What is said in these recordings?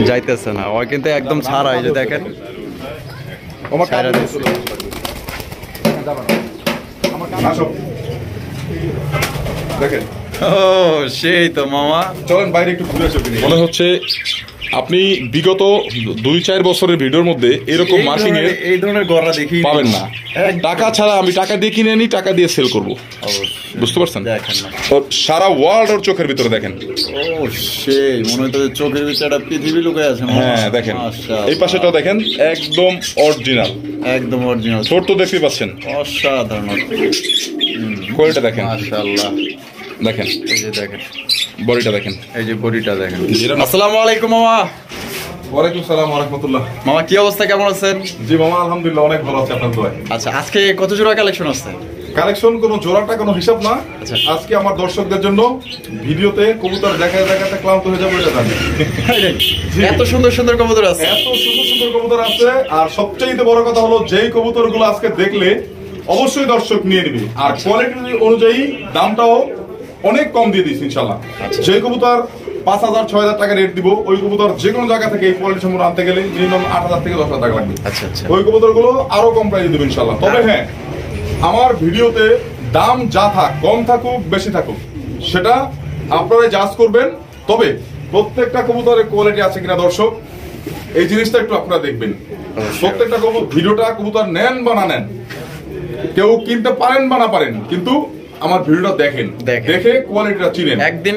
যাইতেছে না, ও কিন্তু একদম ছাড়া। এই যে দেখেন দেখেন, ও সেই তো মামা। চলেন বাইরে একটু ঘুরে আসি। মনে হচ্ছে আপনি বিগত 2-4 বছরের ভিডিওর মধ্যে এরকম মার্কিং এর এই ধরনের গড়া দেখি পাবেন না। টাকা ছাড়া আমি টাকা দিয়ে কিনে আনি, টাকা দিয়ে সেল করব, বুঝতে পারছেন? দেখেন না, সারা ওয়ার্ল্ড ওর চোখের ভিতরে দেখেন। ও সেই মনে হচ্ছে চোখের ভিতরে একটা পৃথিবী লুকিয়ে আছে। হ্যাঁ দেখেন, এই পাশেটাও দেখেন, একদম অরিজিনাল, একদম অরিজিনাল। ছোট তো দেখতেই পাচ্ছেন, অসাধারণ কোয়ালিটি দেখেন, মাশাআল্লাহ। দেখেন এই যে দেখেন বডিটা দেখেন, এই যে বডিটা দেখেন। আসসালামু আলাইকুম মামা। ওয়ালাইকুম সালাম ওয়া রাহমাতুল্লাহ। মামা কি অবস্থা, কেমন আছেন? জি মামা আলহামদুলিল্লাহ অনেক ভালো আছে, আপনার দোয়ায়। আচ্ছা, আজকে কত জোড়া কালেকশন আছে? কালেকশন কোনো জোড়াটা কোনো হিসাব না। আচ্ছা। আজকে আমার দর্শকদের জন্য ভিডিওতে কবুতর দেখাতে দেখাতে ক্লান্ত হয়ে যাবে, এটা জানি। এত সুন্দর সুন্দর কবুতর আছে, এত সুন্দর সুন্দর কবুতর আছে, আর সবচেয়ে বড় কথা হলো যেই কবুতরগুলো আজকে দেখলে অবশ্যই দর্শক নিয়ে নিবে, আর কোয়ালিটি অনুযায়ী দামটাও অনেক কম দিয়ে দিচ্ছি ইনশাল্লাহ। যেই কবুতর 5,000-6,000 টাকা রেট দিব, ওই কবুতর যে কোনো জায়গা থেকে এই কোয়ালিটি সম্পূর্ণ আনতে গেলে মিনিমাম 8,000 থেকে 10,000 টাকা লাগবে। আচ্ছা আচ্ছা, ওই কবুতরগুলো আরো কম প্রাইসে দেবো ইনশাল্লাহ। তবে হ্যাঁ, আমার ভিডিওতে দাম যা থাক, কম থাকুক বেশি থাকুক, সেটা আপনারা জাজ করবেন। তবে প্রত্যেকটা কবুতরের কোয়ালিটি আছে কিনা দর্শক, এই জিনিসটা একটু আপনারা দেখবেন। প্রত্যেকটা ভিডিওটা কবুতর নেন বা না নেন, কেউ কিনতে পারেন বা না পারেন, কিন্তু আমার ভিডিওটা দেখেন, দেখে কোয়ালিটিটা চিনেন। একদিন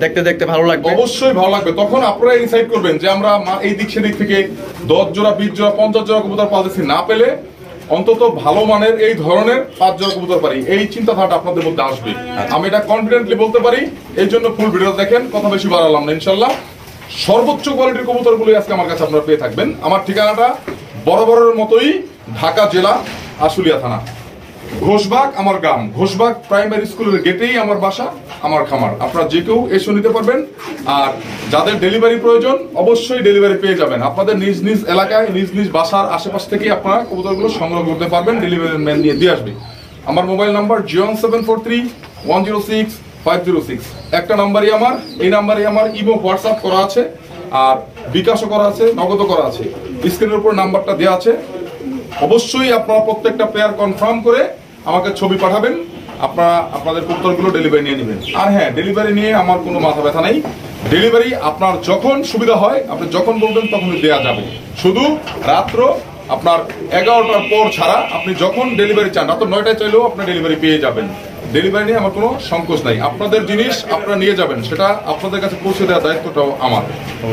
দেখতে দেখতে ভালো লাগবে, অবশ্যই ভালো লাগবে। তখন আপনারা ডিসাইড করবেন যে আমরা এই দিক সেদিক থেকে 10 জোড়া 20 জোড়া 50 জোড়া কবুতর পালতেছি, না পেলে অন্তত ভালো মানের এই ধরনের 5 জোড়া কবুতর পারি, এই চিন্তাধারাটা আপনাদের মধ্যে আসবে। আমি এটা কনফিডেন্টলি বলতে পারি, এই জন্য ফুল ভিডিও দেখেন, কথা বেশি বাড়ালাম না। ইনশাল্লাহ সর্বোচ্চ কোয়ালিটির কবুতরগুলোই আজকে আমার কাছে আপনারা পেয়ে থাকবেন। আমার ঠিকানাটা বরাবরের মতোই, ঢাকা জেলা, আশুলিয়া থানা, ঘোষবাগ আমার গ্রাম। ঘোষবাগ প্রাইমারি স্কুলের গেটেই আমার বাসা, আমার খামার। আপনারা যে কেউ এসে নিতে পারবেন, আর যাদের ডেলিভারি প্রয়োজন অবশ্যই ডেলিভারি পেয়ে যাবেন। আপনাদের নিজ নিজ এলাকায় নিজ নিজ বাসার আশেপাশ থেকে আপনারা কবুতরগুলো সংগ্রহ করতে পারবেন, ডেলিভারি ম্যান নিয়ে দিয়ে আসবে। আমার মোবাইল নাম্বার 0743106 একটা নাম্বারই আমার, এই নাম্বারই আমার ইমো হোয়াটসঅ্যাপ করা আছে, আর বিকাশও করা আছে, নগদও করা আছে। স্ক্রিনের উপর নাম্বারটা দেওয়া আছে। অবশ্যই আপনারা প্রত্যেকটা পেয়ার কনফার্ম করে আমাকে ছবি পাঠাবেন, আপনারা আপনাদের কবুতরগুলো ডেলিভারি নিয়ে নেবেন। আর হ্যাঁ, ডেলিভারি নিয়ে আমার কোনো মাথা ব্যথা নাই। ডেলিভারি আপনার যখন সুবিধা হয়, আপনি যখন বলবেন তখনই দেওয়া যাবে। শুধু রাত্র আপনার 11টার পর ছাড়া আপনি যখন ডেলিভারি চান, রাত 9টায় চাইলেও আপনি ডেলিভারি পেয়ে যাবেন। ডেলিভারি নিয়ে আমার কোনো সংকোচ নাই। আপনাদের জিনিস আপনারা নিয়ে যাবেন, সেটা আপনাদের কাছে পৌঁছে দেওয়ার দায়িত্বটাও আমার।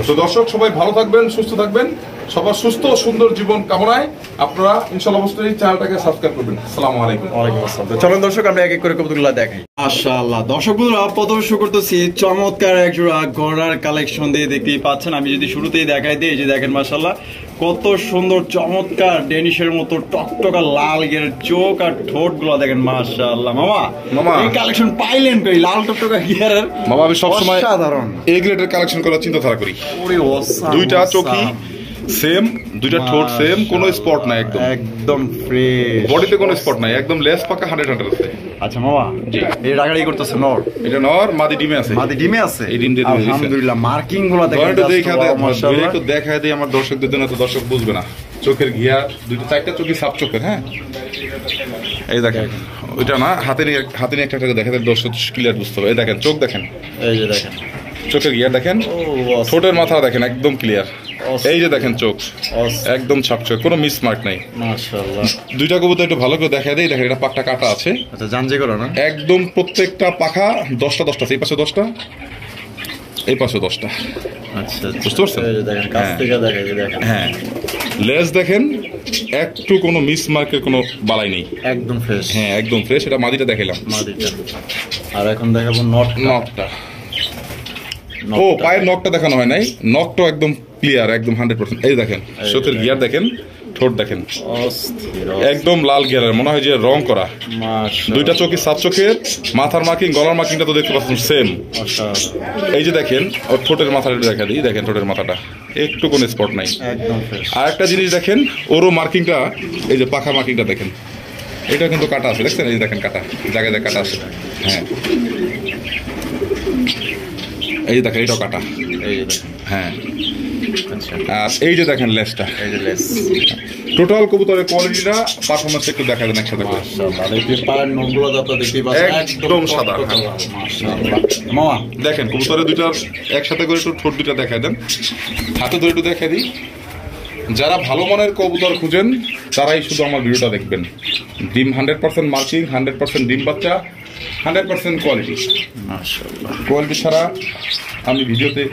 তো দর্শক সবাই ভালো থাকবেন, সুস্থ থাকবেন, সবার সুস্থ সুন্দর জীবন কামনায় আপনারা ইনশাআল্লাহ অবশ্যই চ্যানেলটাকে সাবস্ক্রাইব করবেন। আসসালামু আলাইকুম। ওয়ালাইকুম আসসালাম। চলুন দর্শক আমরা এক এক করে কবুতরগুলো দেখাই। মাশাআল্লাহ, দর্শক বন্ধুরা প্রথমে শুরু করতেছি চমৎকার এক জোড়া গড়ার কালেকশন দিয়ে, দেখতেই পাচ্ছেন। আমি যদি শুরুতেই দেখাই দিই, যে দেখেন মাশাআল্লাহ কত সুন্দর চমৎকার ডেনিশের মতো টকটকা লাল গিয়ারের চোখ আর ঠোঁট গুলো দেখেন মাশাআল্লাহ। মামা এই কালেকশন পাইলেন কই, লাল টকটকা গিয়ারের? মামা আমি সবসময় সাধারণ এ গ্রেডের কালেকশন করার চিন্তাধারা করি। ওরে অসাম, দুইটা চোখই সেম, দুইটা ঠোঁট সেম, কোনো স্পট নাই, একদম একদম ফ্রেশ, বডিতে কোনো স্পট নাই, একদম লেস পাকা 100 আছে। আচ্ছা মামা, এই রাগাড়ি করতেছে নর? এটা নর, মাদি ডিমে আছে। মাদি ডিমে আছে, এই ডিম দিয়ে দিয়েছে। আলহামদুলিল্লাহ। মার্কিং গুলো দেখেন, একটু দেখায় দেই আমার দর্শকদের জন্য, তো দর্শক বুঝবে না। চোখের ঘিয়া দুইটা 4টা চোখই সাপ চোখের। হ্যাঁ এই দেখেন, ওইটা না হাতে নিয়ে একটা দেখা যায়, দর্শক ক্লিয়ার বুঝতে হবে। এই দেখেন চোখ দেখেন, এই যে দেখেন চোখের ঘিয়া দেখেন, ঠোঁটের মাথা দেখেন একদম ক্লিয়ার। এই যে দেখেন চোখ একদম ছাপচক, কোনো মিস মার্ক নাই। মাশাআল্লাহ। দুইটা কবুতর একটু ভালো করে দেখা দেই। দেখেন এটা পাকটা কাটা আছে। আচ্ছা, জানজে করো না? একদম প্রত্যেকটা পাখা 10টা 10টা আছে। এই পাশে 10টা, এই পাশে 10টা। আচ্ছা, বুঝতে পারছেন? এই যে দেখেন কাছ থেকে দেখা যায়, দেখেন। হ্যাঁ, লেজ দেখেন, একটু কোনো মিস মার্কের কোনো বালাই নেই, একদম ফ্রেশ। হ্যাঁ একদম ফ্রেশ। এটা মাদিটা দেখাইলাম, মাদিটা। আর এখন দেখাবো নটটা। ও পায়ের নখটা দেখানো হয় নাই, নখটা একদম ক্লিয়ার, একদম 100%। এই দেখেন চোখের গিয়ার দেখেন, ঠোঁট দেখেন একদম লাল গিয়ারের, মনে হয় যে রং করা। দুইটা চোখই সাত চোখের, মাথার মার্কিং গলার মার্কিংটা তো দেখতে পাচ্ছেন সেম। এই যে দেখেন ওর ঠোঁটের মাথাটা দেখা দিই, দেখেন ঠোঁটের মাথাটা একটু কোনো স্পট নাই। আর একটা জিনিস দেখেন, ওরও মার্কিংটা, এই যে পাখা মার্কিংটা দেখেন, এটা কিন্তু কাটা আছে, দেখছেন? এই যে দেখেন কাটা, জায়গায় জায়গায় কাটা আছে। হ্যাঁ এই যে দেখেন এটাও কাটা, এই যে দেখেন। হ্যাঁ আর এই যে দেখেন লেসটা, এই যে লেস, টোটাল কবুতরের কোয়ালিটিটা পারফরম্যান্স একটু দেখা দেন একসাথে। একদম সাদা। মামা দেখেন কবুতরের দুইটা একসাথে করে একটু ঠোঁট দুইটা দেখাই দেন, হাতে ধরে একটু দেখাই দিই। যারা ভালো মানের কবুতর খুঁজেন তারাই শুধু আমার ভিডিওটা দেখবেন। ডিম 100% মার্কিং, 100% ডিম বাচ্চা, 100% কোয়ালিটি। কোয়ালিটি ছাড়া আমি ভিডিওতে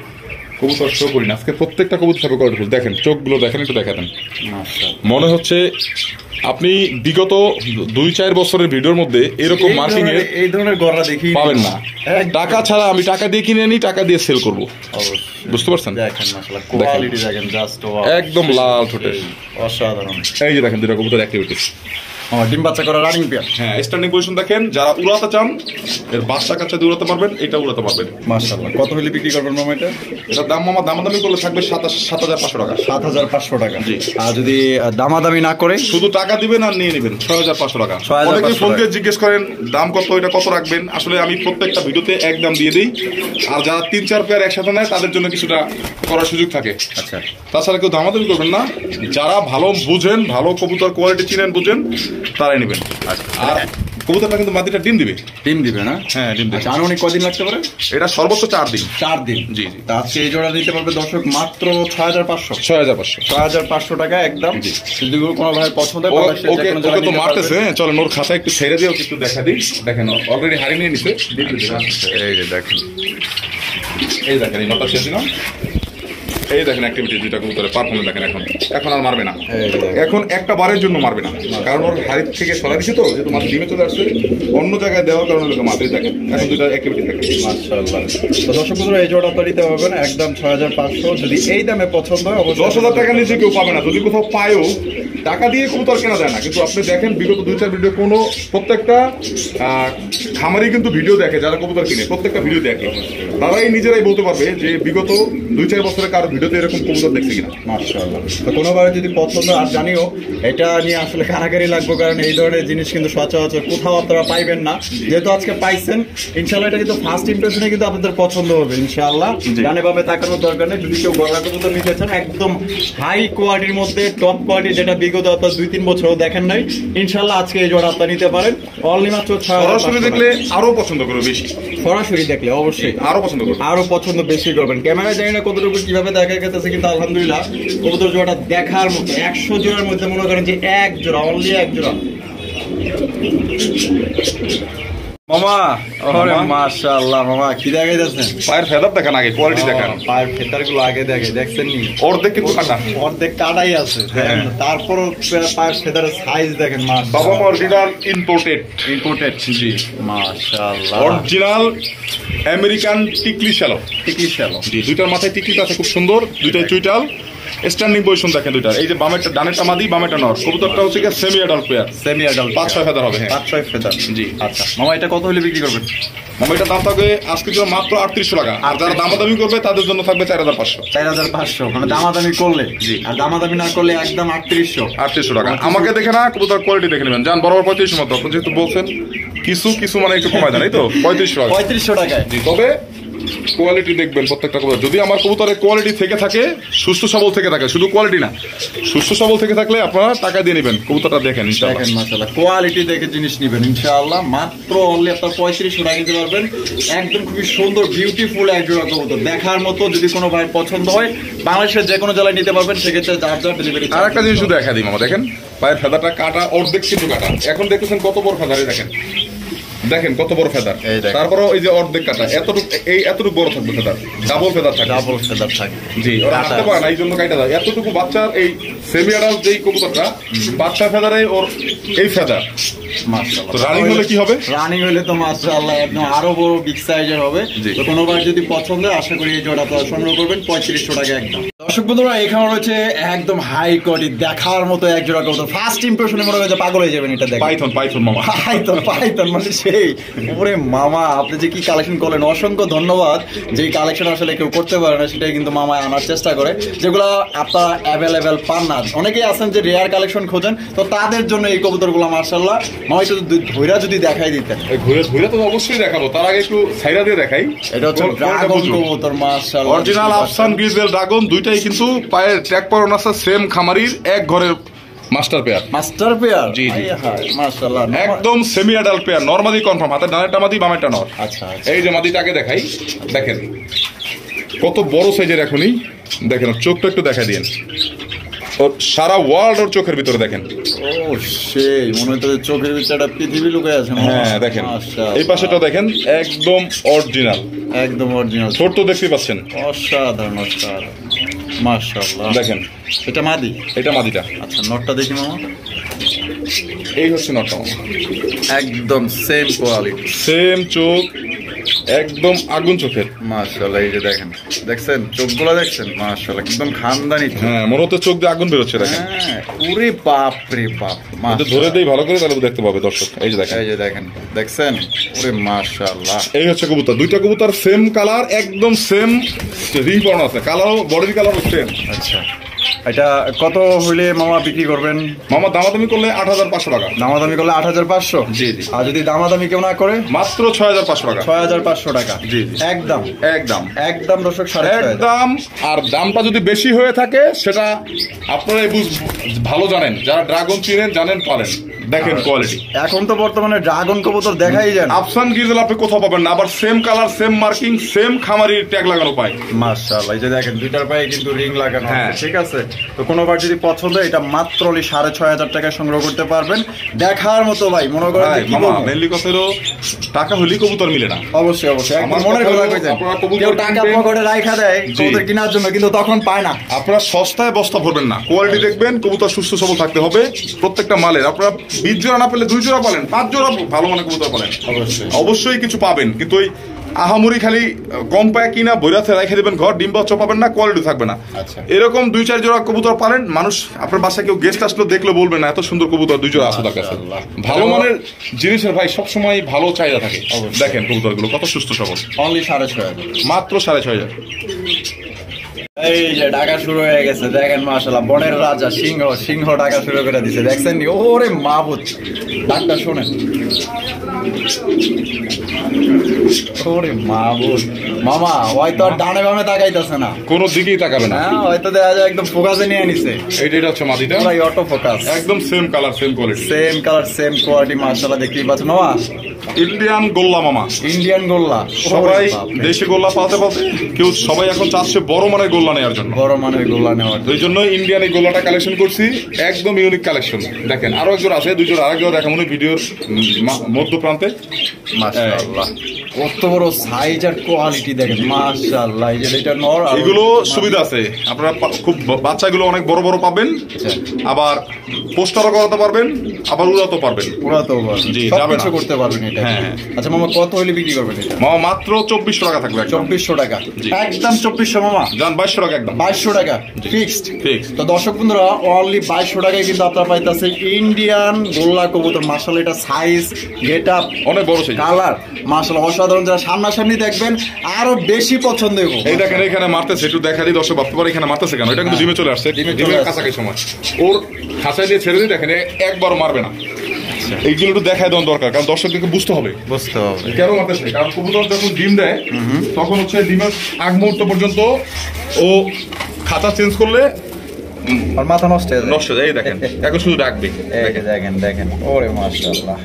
কবুতর শো করি না। আজকে প্রত্যেকটা কবুতর সাথে কোয়ালিটি। দেখেন চোখগুলো দেখেন, একটু দেখা দেন। মনে হচ্ছে আপনি বিগত 2-4 বছরের ভিডিওর মধ্যে এরকম মার্কিং এর এই ধরনের গড়া দেখি পাবেন না। টাকা ছাড়া আমি টাকা দিয়ে কিনে আনি, টাকা দিয়ে সেল করব। বুঝতে পারছেন? দেখেন মাশাআল্লাহ কোয়ালিটি দেখেন, জাস্ট একদম লাল ঠোঁটে, অসাধারণ। এই যে দেখেন দুটো কবুতর অ্যাক্টিভিটিস। ডিম বাচ্চা করা রানিং পেয়ার। হ্যাঁ, স্ট্যান্ডিং পজিশন দেখেন। যারা উড়াতে চান এর বাচ্চা কাচ্চা দিয়ে উড়াতে পারবেন, এটা উড়াতে পারবেন। মাশাআল্লাহ। কত হলে বিক্রি করবেন মামা এটা? এটার দাম মামা দামাদামি করলে থাকবে 7,500 টাকা। 7,500 টাকা। জি। আর যদি দামাদামি না করে শুধু টাকা দিবেন আর নিয়ে নেবেন 6,500 টাকা। 6,500 অনেকে ফোন দিয়ে জিজ্ঞেস করেন দাম কত, এটা কত রাখবেন। আসলে আমি প্রত্যেকটা ভিডিওতে এক দাম দিয়ে দিই। আর যারা 3-4 পেয়ার একসাথে নেয় তাদের জন্য কিছুটা করার সুযোগ থাকে। আচ্ছা, তাছাড়া কেউ দামাদামি করবেন না। যারা ভালো বুঝেন, ভালো কবুতর কোয়ালিটি চিনেন বুঝেন, তারাই নেবেন। আর কবুতরটা কিন্তু মাটিটা ডিম দিবে। ডিম দিবে না? হ্যাঁ, ডিম দিবে। আনুমানিক কদিন লাগতে পারে? এটা সর্বোচ্চ 4 দিন। 4 দিন। জি জি। আজকে এই জোড়া নিতে পারবে দর্শক মাত্র 6,500। 6,500 টাকা একদম। যদি কোনো ভাই পছন্দ হয় ওকে তো মারতেছে। চলেন ওর খাতা একটু ছেড়ে দিয়ে ওকে একটু দেখা দিই। দেখেন অলরেডি হারিয়ে নিয়ে নিছে। এই যে দেখেন, এই দেখেন এই নটা শেষ দিলাম। এই দেখেন অ্যাক্টিভিটি যেটা কবুতরের পারফরম্যান্স দেখেন। এখন আর মারবে না, এখন একটা বারের জন্য মারবে না, কারণ ওর হাড়ির থেকে সরাই দিচ্ছে তো, যেহেতু মাছ ডিমে চলে আসছে অন্য জায়গায় দেওয়ার কারণে লোকে মারতেই থাকে। এখন দুটা অ্যাক্টিভিটি থাকে। মাশাআল্লাহ। তো দর্শক বন্ধুরা এই জোড়া আপনারা নিতে পারবেন একদম 6,500। যদি এই দামে পছন্দ হয় অবশ্যই 10,000 টাকা নিচে কেউ পাবে না। যদি কোথাও পায়ও টাকা দিয়ে কবুতর কেনা যায় না। কিন্তু আপনি দেখেন বিগত 2-4 ভিডিও কোনো প্রত্যেকটা খামারি কিন্তু ভিডিও দেখে, যারা কবুতর কিনে প্রত্যেকটা ভিডিও দেখে, তারাই নিজেরাই বলতে পারবে যে বিগত 2-4 বছরের কারো ভিডিওতে এরকম কবুতর দেখছে কিনা। মাশাআল্লাহ। তো কোনোবারে যদি পছন্দ, আর জানিও এটা নিয়ে আসলে কারাগারি লাগবে, কারণ এই ধরনের জিনিস কিন্তু সচরাচর কোথাও আপনারা পাইবেন না। যেহেতু আজকে পাইছেন, ইনশাআল্লাহ এটা কিন্তু ফার্স্ট ইমপ্রেশনে কিন্তু আপনাদের পছন্দ হবে ইনশাআল্লাহ। ডানে বামে তাকানোর দরকার নেই। যদি কেউ গলা কবুতর নিতে চান একদম হাই কোয়ালিটির মধ্যে, টপ কোয়ালিটি, যেটা বিগত আপনার 2-3 বছরও দেখেন নাই, ইনশাআল্লাহ আজকে এই জোড়া আপনারা নিতে পারেন অনলি মাত্র 6,500। সরাসরি দেখলে আরো পছন্দ করবে বেশি। সরাসরি দেখলে অবশ্যই আরো পছন্দ বেশি করবেন। ক্যামেরায় জানি না কতটুকু কিভাবে দেখা গেছে, কিন্তু আলহামদুলিল্লাহ কবুতর জোড়াটা দেখার মতো। 100 জোড়ার মধ্যে মনে করেন যে এক জোড়া, অনলি এক জোড়া। মামা, ওরে মাশাআল্লাহ মামা, কি দেখাইতেছেন? পায়ের ফেদার দেখেন, আগে কোয়ালিটি দেখেন। পায়ের ফেদারগুলো আগে দেখছেন নি? অর্ধেক কিন্তু কাটা, অর্ধেক কাটাই আছে। তারপর পায়ের ফেদারের সাইজ দেখেন। বাবা অরিজিনাল ইম্পোর্টেড। জি মাশাআল্লাহ। অরিজিনাল আমেরিকান টিকলি শ্যালো। জি, দুইটার মাথায় টিকলিটা আছে খুব সুন্দর, দুইটাই চুইটাল। স্ট্যান্ডিং পজিশন দেখেন দুইটার। এই যে বামেরটা, ডানেরটা মাদি, বামেরটা নর। কবুতরটা হচ্ছে কি সেমি অ্যাডাল্ট পেয়ার। 5-6 ফেদার হবে। হ্যাঁ, 5-6 ফেদার। জি। আচ্ছা মামা, এটা কত হলে বিক্রি করবেন? মামা এটার দাম থাকবে আজকে জন্য মাত্র 3800 টাকা। আর যারা দামাদামি করবে তাদের জন্য থাকবে 4,500। 4,500 মানে দামাদামি করলে। জি। আর দামাদামি না করলে একদম 3800 টাকা। আমাকে দেখে না, কবুতর কোয়ালিটি দেখে নেবেন। যান বরাবর 3500 মতো। আপনি যেহেতু বলছেন কিছু মানে একটু কমায় দেন, এই তো 3500 টাকায়। জি, তবে কোয়ালিটি দেখবেন প্রত্যেকটা কবুতর। যদি আমার কবুতরের কোয়ালিটি থেকে থাকে, সুস্থ সবল থেকে থাকে, শুধু কোয়ালিটি না, সুস্থ সবল থেকে থাকলে আপনারা টাকা দিয়ে নেবেন। কবুতরটা দেখেন ইনশাআল্লাহ। দেখেন মাশাআল্লাহ, কোয়ালিটি দেখে জিনিস নেবেন ইনশাআল্লাহ। মাত্র অনলি আপনারা 3500 টাকা দিতে পারবেন। একদম খুবই সুন্দর বিউটিফুল এক জোড়া কবুতর দেখার মতো। যদি কোনো ভাই পছন্দ হয় বাংলাদেশের যে কোনো জেলায় নিতে পারবেন, সেক্ষেত্রে যার ডেলিভারি। আর একটা জিনিস শুধু দেখা দিই মামা, দেখেন পায়ের ফেদারটা কাটা, অর্ধেক কিন্তু কাটা। এখন দেখতেছেন কত বড় ফেদারে, দেখেন কত বড় ফেদার। তারপরও এই যে অর্ধেক কাটা, এতটুকু বড় থাকবে ফেদার, ডাবল ফেদার থাকে। জি, ওরা হাঁটতে পারে না, এই জন্য কাটা যায়। এতটুকু বাচ্চার এই সেমি অ্যাডাল্ট যেই কবুতরটা, বাচ্চা ফেদারে ওর এই ফেদার। মাশাআল্লাহ। তো রানিং হলে কি হবে? রানিং হলে তো মাশাআল্লাহ একদম আরো বড় বিগ সাইজের হবে। তো কোনোবার যদি পছন্দ হয়, আশা করি এই জোড়া আপনারা সংগ্রহ করবেন 3500 টাকা একদম। দর্শক বন্ধুরা, এখানে রয়েছে একদম হাই কোয়ালিটি দেখার মতো এক জোড়া কবুতর। ফার্স্ট ইমপ্রেশনে মনে হয় যে পাগল হয়ে যাবেন এটা দেখে। পাইথন মামা, পাইথন মানে সেই। ওরে মামা, আপনি যে কি কালেকশন করলেন, অসংখ্য ধন্যবাদ। যে কালেকশন আসলে কেউ করতে পারে না, সেটাই কিন্তু মামা আনার চেষ্টা করে, যেগুলো আপনারা অ্যাভেলেবেল পান না। অনেকেই আছেন যে রেয়ার কালেকশন খোঁজেন, তো তাদের জন্য এই কবুতরগুলো মাশাআল্লাহ মামা একটু ধৈরা যদি দেখাই দিতেন। ঘুরে তো অবশ্যই দেখাবো, তার আগে একটু সাইরা দিয়ে দেখাই। এটা হচ্ছে ড্রাগন কবুতর, মাশাআল্লাহ অরিজিনাল আফসান গ্রিজেল ড্রাগন, দুইটাই কিন্তু পায়ের ট্যাগ পরানো আছে, সেম খামারির এক ঘরের মাস্টার পেয়ার। মাস্টার পেয়ার, জি জি মাশাআল্লাহ একদম সেমি অ্যাডাল্ট পেয়ার, নরমাদি কনফার্ম। হাতে ডানেরটা মাদি, বামেরটা নর। আচ্ছা এই যে মাদিটাকে দেখাই, দেখেন কত বড় সাইজের এখনই, দেখেন চোখটা একটু দেখাই দিন, ওর সারা ওয়ার্ল্ড ওর চোখের ভিতরে দেখেন। ও সেই মনে হচ্ছে চোখের ভিতরে একটা পৃথিবী লুকিয়ে আছে। হ্যাঁ দেখেন, এই পাশেটা দেখেন একদম অরিজিনাল, একদম অরিজিনাল। ছোট তো দেখতে পাচ্ছেন, অসাধারণ অসাধারণ মাশাআল্লাহ। দেখেন এটা মাদি, এটা মাদিটা। আচ্ছা নটটা দেখি মামা। এই হচ্ছে নটটা মামা, একদম সেম কোয়ালিটি, সেম চোখ, একদম আগুন চোখের। মাশাআল্লাহ এই যে দেখেন, দেখছেন চোখগুলো দেখছেন, মাশাআল্লাহ একদম খানদানি। হ্যাঁ মনে হচ্ছে চোখ দিয়ে আগুন বেরোচ্ছে, দেখেন। ওরে বাপ রে বাপ, ধরে দেই ভালো করে, তাহলে দেখতে পাবে দর্শক। এই যে দেখেন, এই যে দেখেন, দেখছেন, ওরে মাশাআল্লাহ। এই হচ্ছে কবুতর, দুইটা কবুতর সেম কালার, একদম সেম রিং পরানো আছে, কালারও বডির কালারও সেম। আচ্ছা এটা কত হইলে মামা বিক্রি করবেন? মামা দামাদামি করলে ৮৫০০ টাকা। দামাদামি করলে ৮৫০০? জি জি। আর যদি দামাদামি কেউ না করে? মাত্র ৬৫০০ টাকা। ৬৫০০ টাকা। জি একদম একদম একদম দর্শক, একদম। আর দামটা যদি বেশি হয়ে থাকে সেটা আপনারাই ভালো জানেন, যারা ড্রাগন চিনেন, জানেন, পারেন। দেখেন কোয়ালিটি, এখন তো বর্তমানে ড্রাগন কবুতর দেখাই যায় না। আফসান গ্রিজেল আপনি কোথাও পাবেন না, আবার same colour, same marking, same খামারির ট্যাগ লাগানো পায়। মাশাআল্লাহ এই যে দেখেন, দুইটার পায়ে কিন্তু রিং লাগানো। হ্যাঁ ঠিক আছে, তো কোনোবার যদি পছন্দ, এটা মাত্র ৬৫০০ টাকায় সংগ্রহ করতে পারবেন। দেখার মতো ভাই, মনে করেন মেনলি কথা হলো টাকা হলি কবুতর মিলে না। অবশ্যই অবশ্যই, একদম মনের কথা কইছেন। কেউ টাকা পকেটে রাখা দেয় কবুতর কেনার জন্য, কিন্তু তখন পায় না। আপনারা সস্তায় বস্তা ভরবেন না, কোয়ালিটি দেখবেন, কবুতর সুস্থ সবল থাকতে হবে প্রত্যেকটা মালের। আপনারা ২০ জোড়া না পেলে ২ জোড়া পালেন, ৫ জোড়া ভালো মানে কবুতর পালেন, অবশ্যই কিছু পাবেন। কিন্তু ওই আহামরি খালি কম পায় কিনা বইরাতে রেখে দেবেন ঘর, ডিম বাচ্চা পাবেন না, কোয়ালিটি থাকবে না। এরকম ২-৪ জোড়া কবুতর পালেন, মানুষ আপনার বাসায় কেউ গেস্ট আসলো দেখলে বলবে না এত সুন্দর কবুতর ২ জোড়া আছে তার কাছে। ভালো মানের জিনিসের ভাই সবসময় ভালো চাহিদা থাকে। দেখেন কবুতরগুলো কত সুস্থ সবল, অনলি ৬৫০০, মাত্র ৬৫০০। এই যে ডাকা শুরু হয়ে গেছে, দেখেন মাশাআল্লাহ, বনের রাজা সিংহ, সিংহ ডাকা শুরু করে দিছে, দেখছেন? ওরে মাহবুব, ডাকটা শোনেন, ওরে মাহবুব। মামা হয়তো আর ডানে বামে তাকাইতেছে না, কোনো দিকেই তাকাবে না, হয়তো দেখা যায় একদম ফোকাসে নিয়ে নিছে। এইটা হচ্ছে মাদিটা, পুরাই অটো ফোকাস, একদম same colour, same quality, same colour, same quality. মাশাআল্লাহ দেখতেই পাচ্ছেন মামা, ইন্ডিয়ান গোল্লা মামা, ইন্ডিয়ান গোল্লা। সবাই দেশি গোল্লা পালতে পালতে কেউ সবাই এখন চাচ্ছে বড় মানের গোল্লা নেওয়ার জন্য, বড় মানের গোল্লা নেওয়ার। ওই জন্য ইন্ডিয়ান এই গোল্লাটা কালেকশন করছি, একদম ইউনিক কালেকশন। দেখেন আরো একজন আছে, ২ জোড়া, আরেক জোড়া দেখা মনে ভিডিওর মধ্য প্রান্তে। মাশাআল্লাহ কত বড় সাইজ আর কোয়ালিটি দেখেন, মাশাআল্লাহ। এই যে এটা নর, এগুলো সুবিধা আছে, আপনারা খুব বাচ্চাগুলো অনেক বড় বড় পাবেন, আবার পোস্টারও করাতে পারবেন, আবার উড়াতে পারবেন, জি যাবে না, করতে পারবেন এটা। হ্যাঁ। আচ্ছা মামা কত হইলে বিক্রি করবেন এটা? মামা মাত্র ২৪০০ টাকা থাকবে, ২৪০০ টাকা, একদম ২৪০০ মামা। জান ২২০০ টাকা, একদম ২২০০ টাকা ফিক্সড। ফিক্সড। তো দর্শক বন্ধুরা, অনলি ২২০০ টাকায় কিন্তু আপনারা পাইতেছে ইন্ডিয়ান গোল্লা কবুতর। মাশাআল্লাহ এটা সাইজ, গেটআপ অনেক বড় সাইজ, কালার মাশাআল্লাহ অসাধারণ। যারা সামনাসামনি দেখবেন আরো বেশি পছন্দ হবে। এই দেখেন এখানে মারতেছে, একটু দেখা দিই দর্শক ভাবতে পারে এখানে মারতেছে কেন, এটা কিন্তু ডিমে চলে আসছে, ডিমের কাছাকাছি সময় ওর খাঁচায় দিয়ে ছেড়ে দিই, দেখেন একবারও মারবে না। এইগুলো একটু দেখায় দেওয়ার দরকার, কারণ দর্শকদেরকে বুঝতে হবে কেন মারতেছে। কারণ কবুতর যখন ডিম দেয় তখন হচ্ছে ডিমের আগ মুহূর্ত পর্যন্ত ও খাঁচা চেঞ্জ করলে মাথা নষ্ট হয়ে যায়। এই দেখেন এখন শুধু ডাকবে, দেখেন দেখেন, ওরে মাশাআল্লাহ।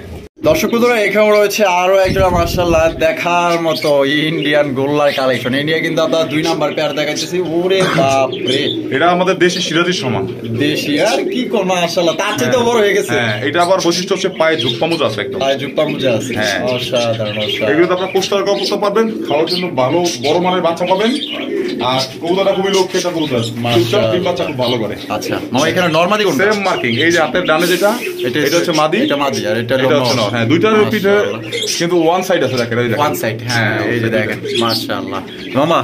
দর্শক বন্ধুরা, এখানে রয়েছে আরো একটা মাশাআল্লাহ দেখার মতো ইন্ডিয়ান গোল্লার কালেকশন। ইন্ডিয়া কিন্তু আপনার ২ নাম্বার পেয়ার দেখাচ্ছি, ওরে বাপ রে, এটা আমাদের দেশি সিরাজির সমান। দেশি আর কি কোন মাশাআল্লাহ, তার চেয়ে তো বড় হয়ে গেছে। হ্যাঁ, এটা আবার বৈশিষ্ট্য হচ্ছে পায়ে ঝুপ্পা মোজা আছে, একদম পায়ে ঝুপ্পা মোজা আছে। হ্যাঁ, অসাধারণ অসাধারণ। এগুলো তো আপনারা পোস্টার করতে পারবেন, খাওয়ার জন্য ভালো বড় মানের বাচ্চা পাবেন। আর কবুতরটা খুবই লক্ষ্যে, এটা কবুতর ডিম বাচ্চা খুব ভালো করে। আচ্ছা মামা, এখানে নরমাদি কোনটা? সেম মার্কিং, এই যে হাতের ডানে যেটা, এটা হচ্ছে মাদি, এটা মাদি, আর এটা হচ্ছে নর। হ্যাঁ, দুইটার পিঠে কিন্তু ওয়ান সাইড আছে, দেখেন ওয়ান সাইড। হ্যাঁ, এই যে দেখেন মাশাআল্লাহ। মামা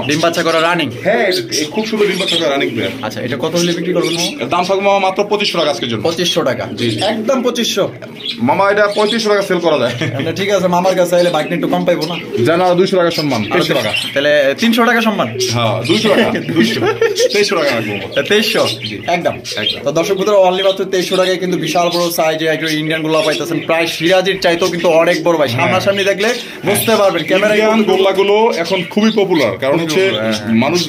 ডিম বাচ্চা করা রানিং? হ্যাঁ, খুব সুন্দর ডিম বাচ্চা করা রানিং প্লেয়ার। আচ্ছা, এটা কত হলে বিক্রি করবেন মামা? দাম থাকবে মামা মাত্র ২৫০০ টাকা আজকের জন্য। ২৫০০ টাকা, একদম ২৫০০ মামা। এটা ৩৫০০ টাকা সেল করা যায়। ঠিক আছে, মামার কাছে এলে বাইক একটু কম পাইবো না? জানা ২০০ টাকা সম্মান, ৩০০ টাকা, তাহলে ৩০০ টাকা সম্মান। হ্যাঁ 200 টাকা 2300 টাকা রাখবো। 2300 একদম। তো দর্শক বন্ধুরা অনলি মাত্র 2300 টাকায় কিন্তু বিশাল বড় সাইজে একটা ইন্ডিয়ান গোল্লা পাইতেছেন, প্রায় সিরাজির চাইতেও কিন্তু অনেক বড় ভাই। সামনাসামনি দেখলে বুঝতে পারবেন ক্যামেরায় গোল্লাগুলো এখন খুবই পপুলার, কারণ হচ্ছে মানুষ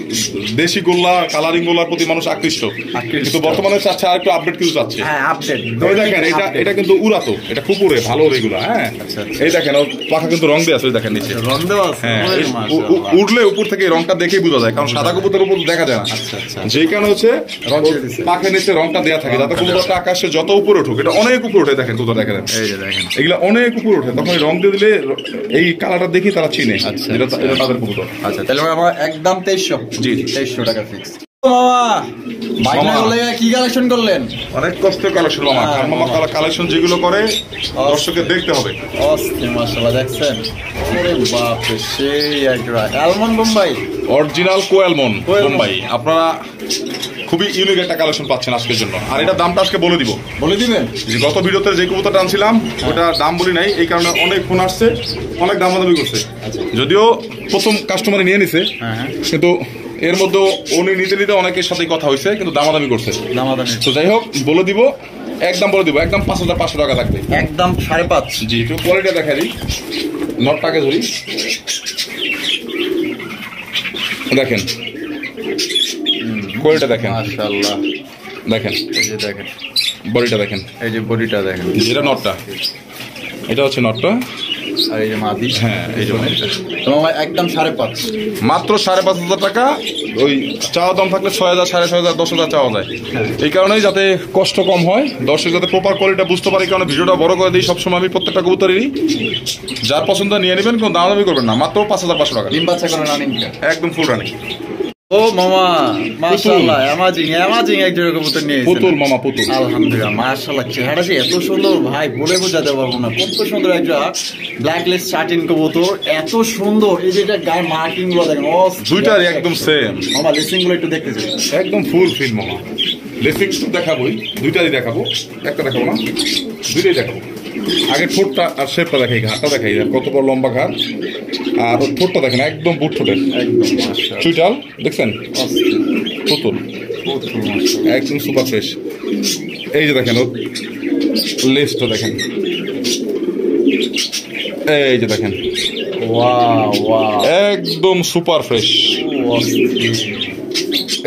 দেশি গোল্লা কালারিং গোল্লার প্রতি মানুষ আকৃষ্ট, কিন্তু বর্তমানে চাচ্ছে আর একটু আপডেট কিছু চাচ্ছে। হ্যাঁ আপডেট। দেখেন এটা কিন্তু উড়াতো, এটা খুব উড়ে ভালো এগুলা। হ্যাঁ এই দেখেন পাখা কিন্তু রং দেওয়া আছে, দেখেন নিচে রং দেওয়া আছে। উড়লে উপর থেকে রংটা দেখেই বোঝা যায়, কারণ সাদা কবুতরের উপর দেখা যায় না। যে কারণে হচ্ছে পাখের নিচে রংটা দেওয়া থাকে, যাতে কবুতরটা আকাশে যত উপরে উঠুক, এটা অনেক উপরে ওঠে। দেখেন কবুতর দেখেন এগুলা অনেক উপরে ওঠে, তখন রং দিয়ে দিলে এই কালারটা দেখি তারা চিনে এটা তাদের কবুতর। আচ্ছা তাহলে আমরা একদম 2300। জি 2300 টাকা ফিক্স। কি কালেকশন করলেন? অনেক কষ্ট কালেকশন মামা কালেকশন যেগুলো করে দর্শককে দেখতে হবে। অস্থির মাশাআল্লাহ দেখছেন, ওরে বাপ রে সেই একটা অ্যালমন্ড বোম্বাই, অরিজিনাল কোয়ালমন বোম্বাই। আপনারা খুবই ইউনিক একটা কালেকশন পাচ্ছেন আজকের জন্য। আর এটা দামটা আজকে বলে দিবেন যে গত ভিডিওতে যে কবুতরটা আনছিলাম ওটা দাম বলি নাই, এই কারণে অনেক ফোন আসছে, অনেক দামাদামি করছে। যদিও প্রথম কাস্টমারে নিয়ে নিছে, কিন্তু এর মধ্যে উনি নিতে অনেকের সাথে কথা হয়েছে, কিন্তু দামাদামি করছে। তো যাই হোক বলে দিব, একদম বলে দিব, একদম 5500 টাকা থাকবে, একদম 5.5। জি একটু কোয়ালিটি দেখা দিই, নটটাকে ধরি দেখেন, কোয়ালিটি দেখেন মাশাআল্লাহ, দেখেন এই যে দেখেন বডিটা দেখেন, এই যে বডিটা দেখেন, যেটা নটটা, এটা হচ্ছে নটটা, আর এই যে মাদি। হ্যাঁ এই যে একদম 5.5, মাত্র 5,500 টাকা। ওই চাওয়া দাম থাকলে 6,000 6,500 10,000 চাওয়া যায়। এই কারণেই যাতে কষ্ট কম হয়, দর্শক যাতে প্রপার কোয়ালিটিটা বুঝতে পারি, কারণ ভিডিওটা বড় করে দিই সবসময় আমি প্রত্যেকটা কবুতরেরই। যার পছন্দ নিয়ে নেবেন, কোনো দামাদামি করবেন না, মাত্র 5,500 টাকা। ডিম বাচ্চা করে রানিং, একদম ফুল রানিং। ও মামা মাশাআল্লাহ, অ্যামাজিং এক জোড়া কবুতর নিয়ে এসেছেন। পুতুল মামা পুতুল, আলহামদুলিল্লাহ মাশাআল্লাহ, চেহারা যে এত সুন্দর ভাই বলে বোঝাতে পারবো না, কত সুন্দর একটা ব্ল্যাক লেস শার্টিন কবুতর, এত সুন্দর। এই যে এটা গায়ের মার্কিং গুলো দেখেন, দুইটার একদম সেম মামা। লেসিং গুলো একটু দেখতে চাই, একদম ফুল ফিল মামা। লেসিং তো দেখাবোই, দুইটারই দেখাবো, একটা দেখাবো না, দুইটাই দেখাবো। আগে ঠোঁটটা আর শেপটা দেখাই, ঘাটটা দেখাই, কত বড় লম্বা ঘাট, আর ঠোঁটটা দেখেন একদম বুট ঠোঁটের, চুইটাল দেখছেন, পুতুল একদম সুপার ফ্রেশ। এই যে দেখেন ওর লেসটা দেখেন, এই যে দেখেন একদম সুপার ফ্রেশ।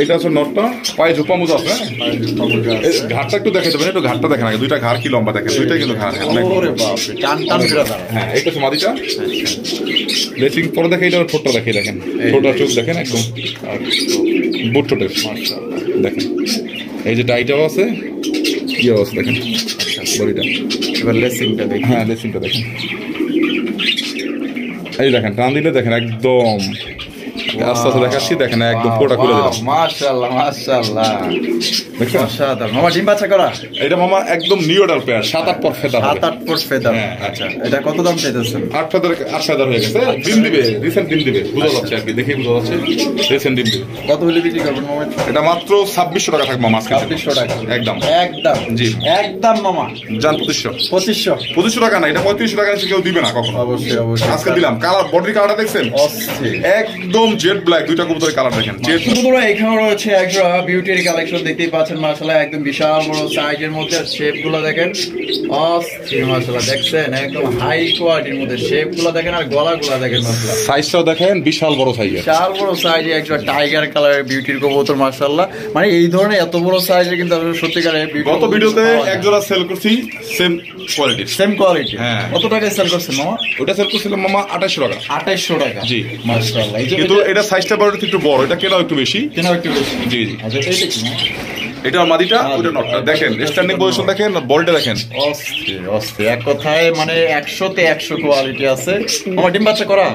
এটা হচ্ছে নটটা, পায়ে ঝোপা মোজা আছে, ঘাটটা একটু দেখে দেবেন, একটু ঘাটটা দেখেন আগে, দুইটা ঘাড় কি লম্বা দেখেন, দুইটাই কিন্তু ঘাড়। হ্যাঁ এটা হচ্ছে মাদিটা, লেসিং পরে দেখে, এটা ঠোঁটটা দেখে দেখেন, ঠোঁটটা চোখ দেখেন একদম বুট ঠোঁটের দেখেন। এই যে টাইটাও আছে, ইয়েও আছে দেখেন বডিটা। এবার লেসিংটা দেখেন, হ্যাঁ লেসিংটা দেখেন, এই দেখেন টান দিলে দেখেন একদম আস্তে আস্তে দেখাচ্ছি, দেখেন একদম পুরোটা খুলে দিলাম। মাশাআল্লাহ মাশাআল্লাহ দেখছেন, অসাধারণ মামা। ডিম বাচ্চা করা এটা মামা একদম নিউডাল পেয়ার, 7-8 পর ফেদার, 7-8 পর ফেদার। আচ্ছা এটা কত দাম চাইতেছেন? 8 ফেদার হয়ে গেছে, ডিম দিবে, রিসেন্ট ডিম দিবে, বোঝা যাচ্ছে আর কি, দেখেই বোঝা যাচ্ছে রিসেন্ট ডিম দিবে। কত হলে বিক্রি করবেন মামা? এটা মাত্র 2600 টাকা থাকবে মামা, 2600 টাকা একদম একদম। জি একদম মামা, জান 2500 টাকা না, এটা 3500 টাকা নিচে কেউ দিবে না কখনো। অবশ্যই অবশ্যই আজকে দিলাম। কালার, বডির কালারটা দেখছেন একদম জেড ব্ল্যাক, দুইটা কবুতরের কালার দেখেন। বন্ধুরা এখানে রয়েছে একটা বিউটির কালেকশন, দেখতেই পাচ্ছেন মাশাআল্লাহ, একদম বিশাল বড় সাইজের মধ্যে, শেপ গুলো দেখেন অস্থির মাশাআল্লাহ, দেখছেন একদম হাই কোয়ালিটির মধ্যে, শেপ গুলো দেখেন আর গলা গুলো দেখেন মাশাআল্লাহ, সাইজটাও দেখেন বিশাল বড় সাইজের, বিশাল বড় সাইজে একটা টাইগার কালারের বিউটির কবুতর মাশাআল্লাহ। মানে এই ধরনের এত বড় সাইজের কিন্তু আসলে সত্যিকারের গত ভিডিওতে এক জোড়া সেল করছি সেম কোয়ালিটি। হ্যাঁ কত টাকায় সেল করছেন মামা? ওটা সেল করছিলাম মামা 2800 টাকা। 2800 টাকা, জি মাশাআল্লাহ। কিন্তু এটা সাইজটা বড়, একটু বড়, এটা কেনাও একটু বেশি, জি জি। আচ্ছা এটা কি এটা মাদিটা, ওটা নটটা দেখেন, স্ট্যান্ডিং পজিশন দেখেন, বডিটা দেখেন অস্থির এক কথায় মানে 100তে 100 কোয়ালিটি আছে। আমার ডিম বাচ্চা করা,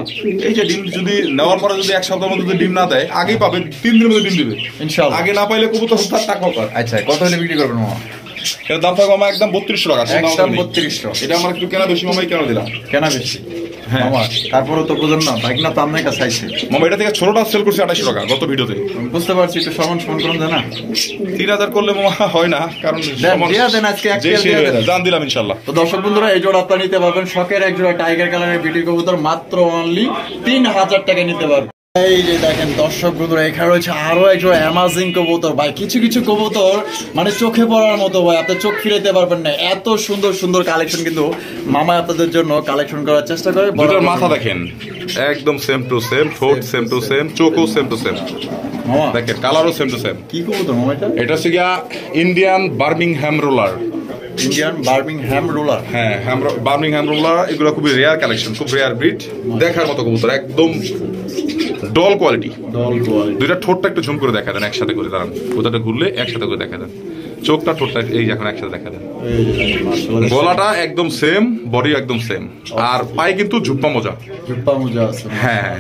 এই যে ডিম যদি নেওয়ার পরে যদি এক সপ্তাহের মধ্যে ডিম না দেয়, আগেই পাবে 3 দিনের মধ্যে ডিম দিবে ইনশাআল্লাহ। আগে না পাইলে কবুতর টাকা পাবে। আচ্ছা কত হলে বিক্রি করবেন মামা? এর দাম থাকবে মামা একদম 3200 টাকা, একদম 3200। এটা আমার একটু কেনা বেশি মামাই কেন দিলাম, কেনা বেশি মামা, তারপরে তো বুঝুন না ভাই না, তো আপনার কাছে আইছে মামা। এটা থেকে ছোটটা সেল করছি 2800 টাকা গত ভিডিওতে, বুঝতে পারছি, একটু সমান করুন না, 3000 করলে মামা হয় না, কারণ আজকে জান দিলাম ইনশাআল্লাহ। তো দর্শক বন্ধুরা এই জোড়া আপনারা নিতে পারবেন, শখের এক জোড়া টাইগার কালারের বিউটি কবুতর, মাত্র অনলি 3000 টাকা নিতে পারবেন। এই যে দেখেন দর্শক বন্ধুরা, এখানে রয়েছে আরো একজন অ্যামাজিং কবুতর ভাই। কিছু কিছু কবুতর মানে চোখে পড়ার মতো ভাই, আপনি চোখ ফিরাইতে পারবেন না, এত সুন্দর সুন্দর কালেকশন কিন্তু মামা আপনাদের জন্য কালেকশন করার চেষ্টা করে। দুটার মাথা দেখেন একদম সেম টু সেম, ঠোঁট সেম টু সেম, চোখও সেম টু সেম, মামা দেখেন কালারও সেম টু সেম। কি কবুতর মামা এটা? এটা হচ্ছে গিয়া Indian Birmingham roller. Indian Birmingham roller. হ্যাঁ, বার্মিংহ্যাম রোলার এগুলো খুবই রেয়ার কালেকশন, খুব রেয়ার ব্রিড, দেখার মতো কবুতর, একদম ডল কোয়ালিটি। দুইটা ঠোঁটটা একটু ঝুম করে দেখা দেন একসাথে করে, দাঁড়ান কোথাটা ঘুরলে একসাথে করে দেখা দেন, চোখটা ঠোঁটটা এই এখন একসাথে দেখা দেন। গলাটা একদম সেম, বডি একদম সেম, আর পায়ে কিন্তু ঝুপ্পা মোজা। ঝুপ্পা মোজা আছে। হ্যাঁ,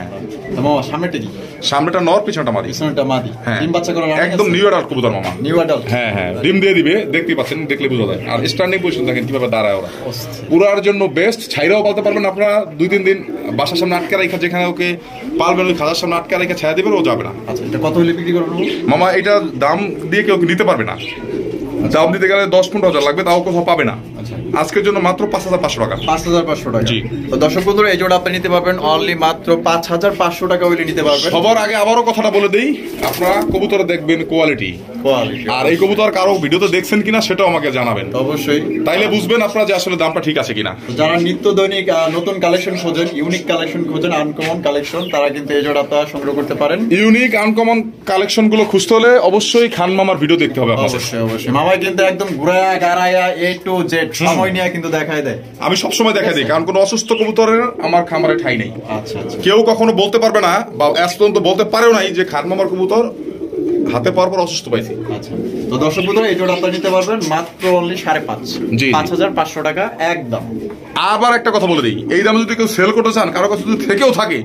মামা সামনেটা কি? সামনেটা নর, পিছনটা মাদি। পিছনটা মাদি। হ্যাঁ, ডিম বাচ্চা করার একদম নিউ অ্যাডাল্ট কবুতর মামা। New adult. হ্যাঁ হ্যাঁ, ডিম দিয়ে দিবে, দেখতেই পাচ্ছেন, দেখলে বোঝা যায়। আর স্ট্যান্ডিং পজিশন দেখেন কিভাবে দাঁড়ায় ওরা, পুরার জন্য বেস্ট। ছাইরাও পালতে পারবেন আপনারা, 2-3 দিন বাসার সামনে আটকে রেখে, যেখানে ওকে পালবেন ওই খাঁচার সামনে আটকে রেখে ছায়া দিবেন, ও যাবে না। আচ্ছা, এটা কত হলে বিক্রি করবেন মামা? এটা দাম দিয়ে কেউ নিতে পারবে না, দাম দিতে গেলে 10-15 হাজার লাগবে, তাও কোথাও পাবে না। আজকের জন্য মাত্র 5,500 টাকা। 5,500 টাকা। জি। তো দর্শক বন্ধুরা, এই জোড়া আপনি নিতে পারবেন অনলি মাত্র 5,500 টাকা হইলে নিতে পারবেন। সবার আগে আবারও কথাটা বলে দেই, আপনারা কবুতর দেখবেন কোয়ালিটি, আর এই কবুতর কারো ভিডিওতে দেখছেন কিনা সেটাও আমাকে জানাবেন অবশ্যই, তাইলে বুঝবেন আপনারা যে আসলে দামটা ঠিক আছে কিনা। যারা নিত্য দৈনিক নতুন কালেকশন খোঁজেন, ইউনিক কালেকশন খোঁজেন, আনকমন কালেকশন, তারা কিন্তু এই জোড়া আপনারা সংগ্রহ করতে পারেন। ইউনিক আনকমন কালেকশন গুলো খুঁজতে হলে অবশ্যই খান মামার ভিডিও দেখতে হবে আপনাদের। অবশ্যই অবশ্যই, মামাই কিন্তু একদম ঘুরায়া গারায়া A to Z সময় নিয়ে কিন্তু দেখায় দেয়। আমি সবসময় দেখাই দিই, কারণ কোনো অসুস্থ কবুতরের আমার খামারে ঠাই নেই। আচ্ছা আচ্ছা, কেউ কখনো বলতে পারবে না, বা আজ পর্যন্ত বলতে পারেও নাই যে খান মামার কবুতর হাতে পাওয়ার পর অসুস্থ পাইছি। আচ্ছা, তো দর্শক বন্ধুরা, এই জোড়া আপনারা নিতে পারবেন মাত্র অনলি 5,500। জি, 5,500 টাকা একদম। আবার একটা কথা বলে দিই, এই দামে যদি কেউ সেল করতে চান, কারো কাছে যদি থেকেও থাকে,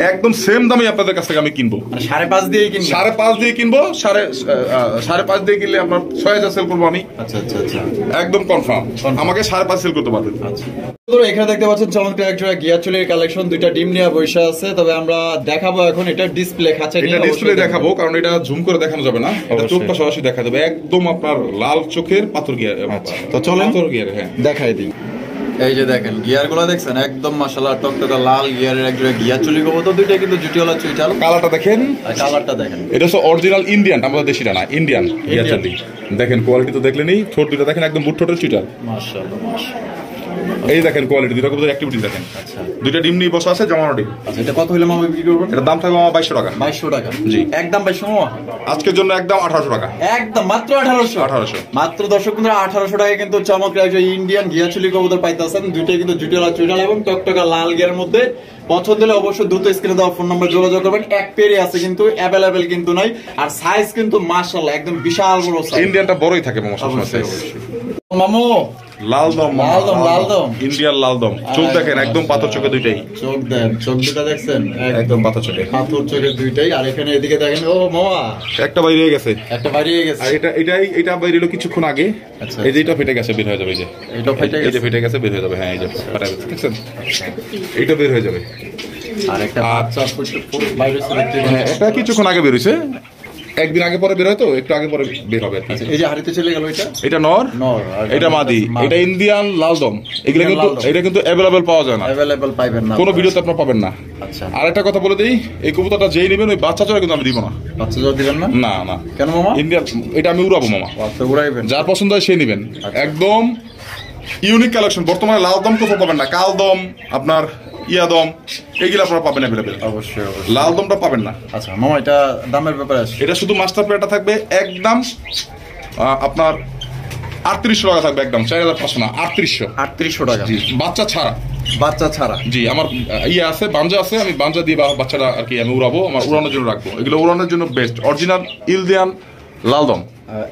একদম সেম দামে আপনাদের কাছ থেকে আমি কিনবো। 5,500 দিয়ে কিনবো। 5,500 দিয়ে কিনবো, 5,500 দিয়ে কিনলে আপনার 6,000 সেল করবো আমি। আচ্ছা আচ্ছা আচ্ছা, একদম কনফার্ম, আমাকে 5,500 সেল করতে পারবেন। আচ্ছা, এখানে দেখতে পাচ্ছেন চমৎকার এক জোড়া গিয়ার চুলের কালেকশন, দুইটা ডিম নিয়ে বসে আছে। তবে আমরা দেখাবো এখন এটা ডিসপ্লে খাঁচা নিয়ে, এটা ডিসপ্লে দেখাবো, কারণ এটা জুম করে দেখানো যাবে না, এটা চোখটা সরাসরি দেখা যাবে। একদম আপনার লাল চোখের পাথর গিয়ার। তো চলেন পাথর গিয়ার, হ্যাঁ দেখাই দিই। এই যে দেখেন গিয়ার গুলো দেখছেন, একদম মাশাআল্লাহ টকটকা লাল গিয়ারের এক জোড়া গিয়ার চুলি কবো। তো দুইটা কিন্তু জুটিওয়ালা চুইটাল। কালারটা দেখেন, আর কালারটা দেখেন, এটা হচ্ছে অরিজিনাল ইন্ডিয়ান, আমাদের দেশিটা না, ইন্ডিয়ান গিয়ার চুলি। দেখেন কোয়ালিটি তো দেখলেনই, ঠোঁট দুটো দেখেন একদম বুট ঠোঁটের চুইটাল। মাশাআল্লাহ মাশাআল্লাহ, এই দেখেন কোয়ালিটি, দুটো কবুতর অ্যাক্টিভিটি দেখেন। আচ্ছা, দুইটা ডিম নিয়ে বসা আছে, জমানো ডিম। আচ্ছা, এটা কত হইলে মামা বিক্রি করবেন? এটার দাম থাকবে আমার 2,200 টাকা। 2,200 টাকা। জি, একদম 2,200 মামা। আজকের জন্য একদম 1,800 টাকা। একদম মাত্র 1,800। মাত্র দর্শক বন্ধুরা, 1,800 টাকায় কিন্তু চমৎকার একজন ইন্ডিয়ান গিয়ার চুলি কবুতর পাইতেছেন। দুইটাই কিন্তু জুটিওয়ালা চুইটাল এবং টকটকা লাল গিয়ারের মধ্যে। পছন্দ হলে অবশ্যই দ্রুত স্ক্রিনে দেওয়া ফোন নম্বর যোগাযোগ করবেন। এক পেয়ারই আছে কিন্তু, অ্যাভেলেবেল কিন্তু নাই। আর সাইজ কিন্তু মাশাআল্লাহ একদম বিশাল বড় সাইজ। ইন্ডিয়ানটা বড়ই থাকে মামা সবসময় সাইজ। মামু লাল দম, লাল দম, ইন্ডিয়ান লাল দম। চোখ দেখেন একদম পাথর চোখে দুইটাই। চোখ দেন, চোখ দুটা দেখছেন একদম পাথর চোখে, পাথর চোখে দুইটাই। আর এখানে এদিকে দেখেন, ও মামা একটা বাইরে হয়ে গেছে, একটা বাইরে গেছে। আর এটা বাইরে হলো কিছুক্ষণ আগে। আচ্ছা, এই যে এটা ফেটে গেছে, বের হয়ে যাবে। এই যে এটা ফেটে গেছে, এই যে ফেটে গেছে, বের হয়ে যাবে। হ্যাঁ, এই যে ফাটা গেছে, দেখছেন, এইটা বের হয়ে যাবে। আর একটা বাচ্চা বাইরে দেখতে, হ্যাঁ, এটা কিছুক্ষণ আগে বের হইছে, একদিন আগে পরে বের হয়, তো একটু আগে পরে বের হবে। এই যে হাড়িতে চলে গেল, এটা নর, নর, এটা মাদি, এটা ইন্ডিয়ান লালদম। এগুলো কিন্তু এটা কিন্তু অ্যাভেলেবল পাওয়া যায় না, অ্যাভেলেবল পাইবেন না, কোনো ভিডিওতে আপনারা পাবেন না। আচ্ছা, আর একটা কথা বলে দেই, এই কবুতরটা যেই নেবেন ওই বাচ্চা চড়া কিন্তু আমি দিব না। বাচ্চা চড়া দিবেন না? না না, কেন মামা? ইন্ডিয়ান এটা আমি উড়াবো মামা, বাচ্চা উড়াইবেন, যার পছন্দ হয় সেই নেবেন। একদম ইউনিক কালেকশন, বর্তমানে লালদম কোথাও পাবেন না, কালদম, আপনার ইয়াদম, এগুলো আপনারা পাবেন অ্যাভেলেবেল। অবশ্যই লালদমটা পাবেন না। আচ্ছা মামা, এটা দামের ব্যাপারে আছে? এটা শুধু মাস্টার প্লেটটা থাকবে একদম আপনার 3800 টাকা থাকবে, একদম 4,500 না, 3800 টাকা। জি, বাচ্চা ছাড়া, বাচ্চা ছাড়া। জি, আমার ইয়ে আছে, বাঞ্জা আছে, আমি বাঞ্জা দিয়ে বাচ্চাটা আর কি আমি উড়াবো, আমার উড়ানোর জন্য রাখবো। এগুলো উড়ানোর জন্য বেস্ট, অরিজিনাল ইন্ডিয়ান লালদম।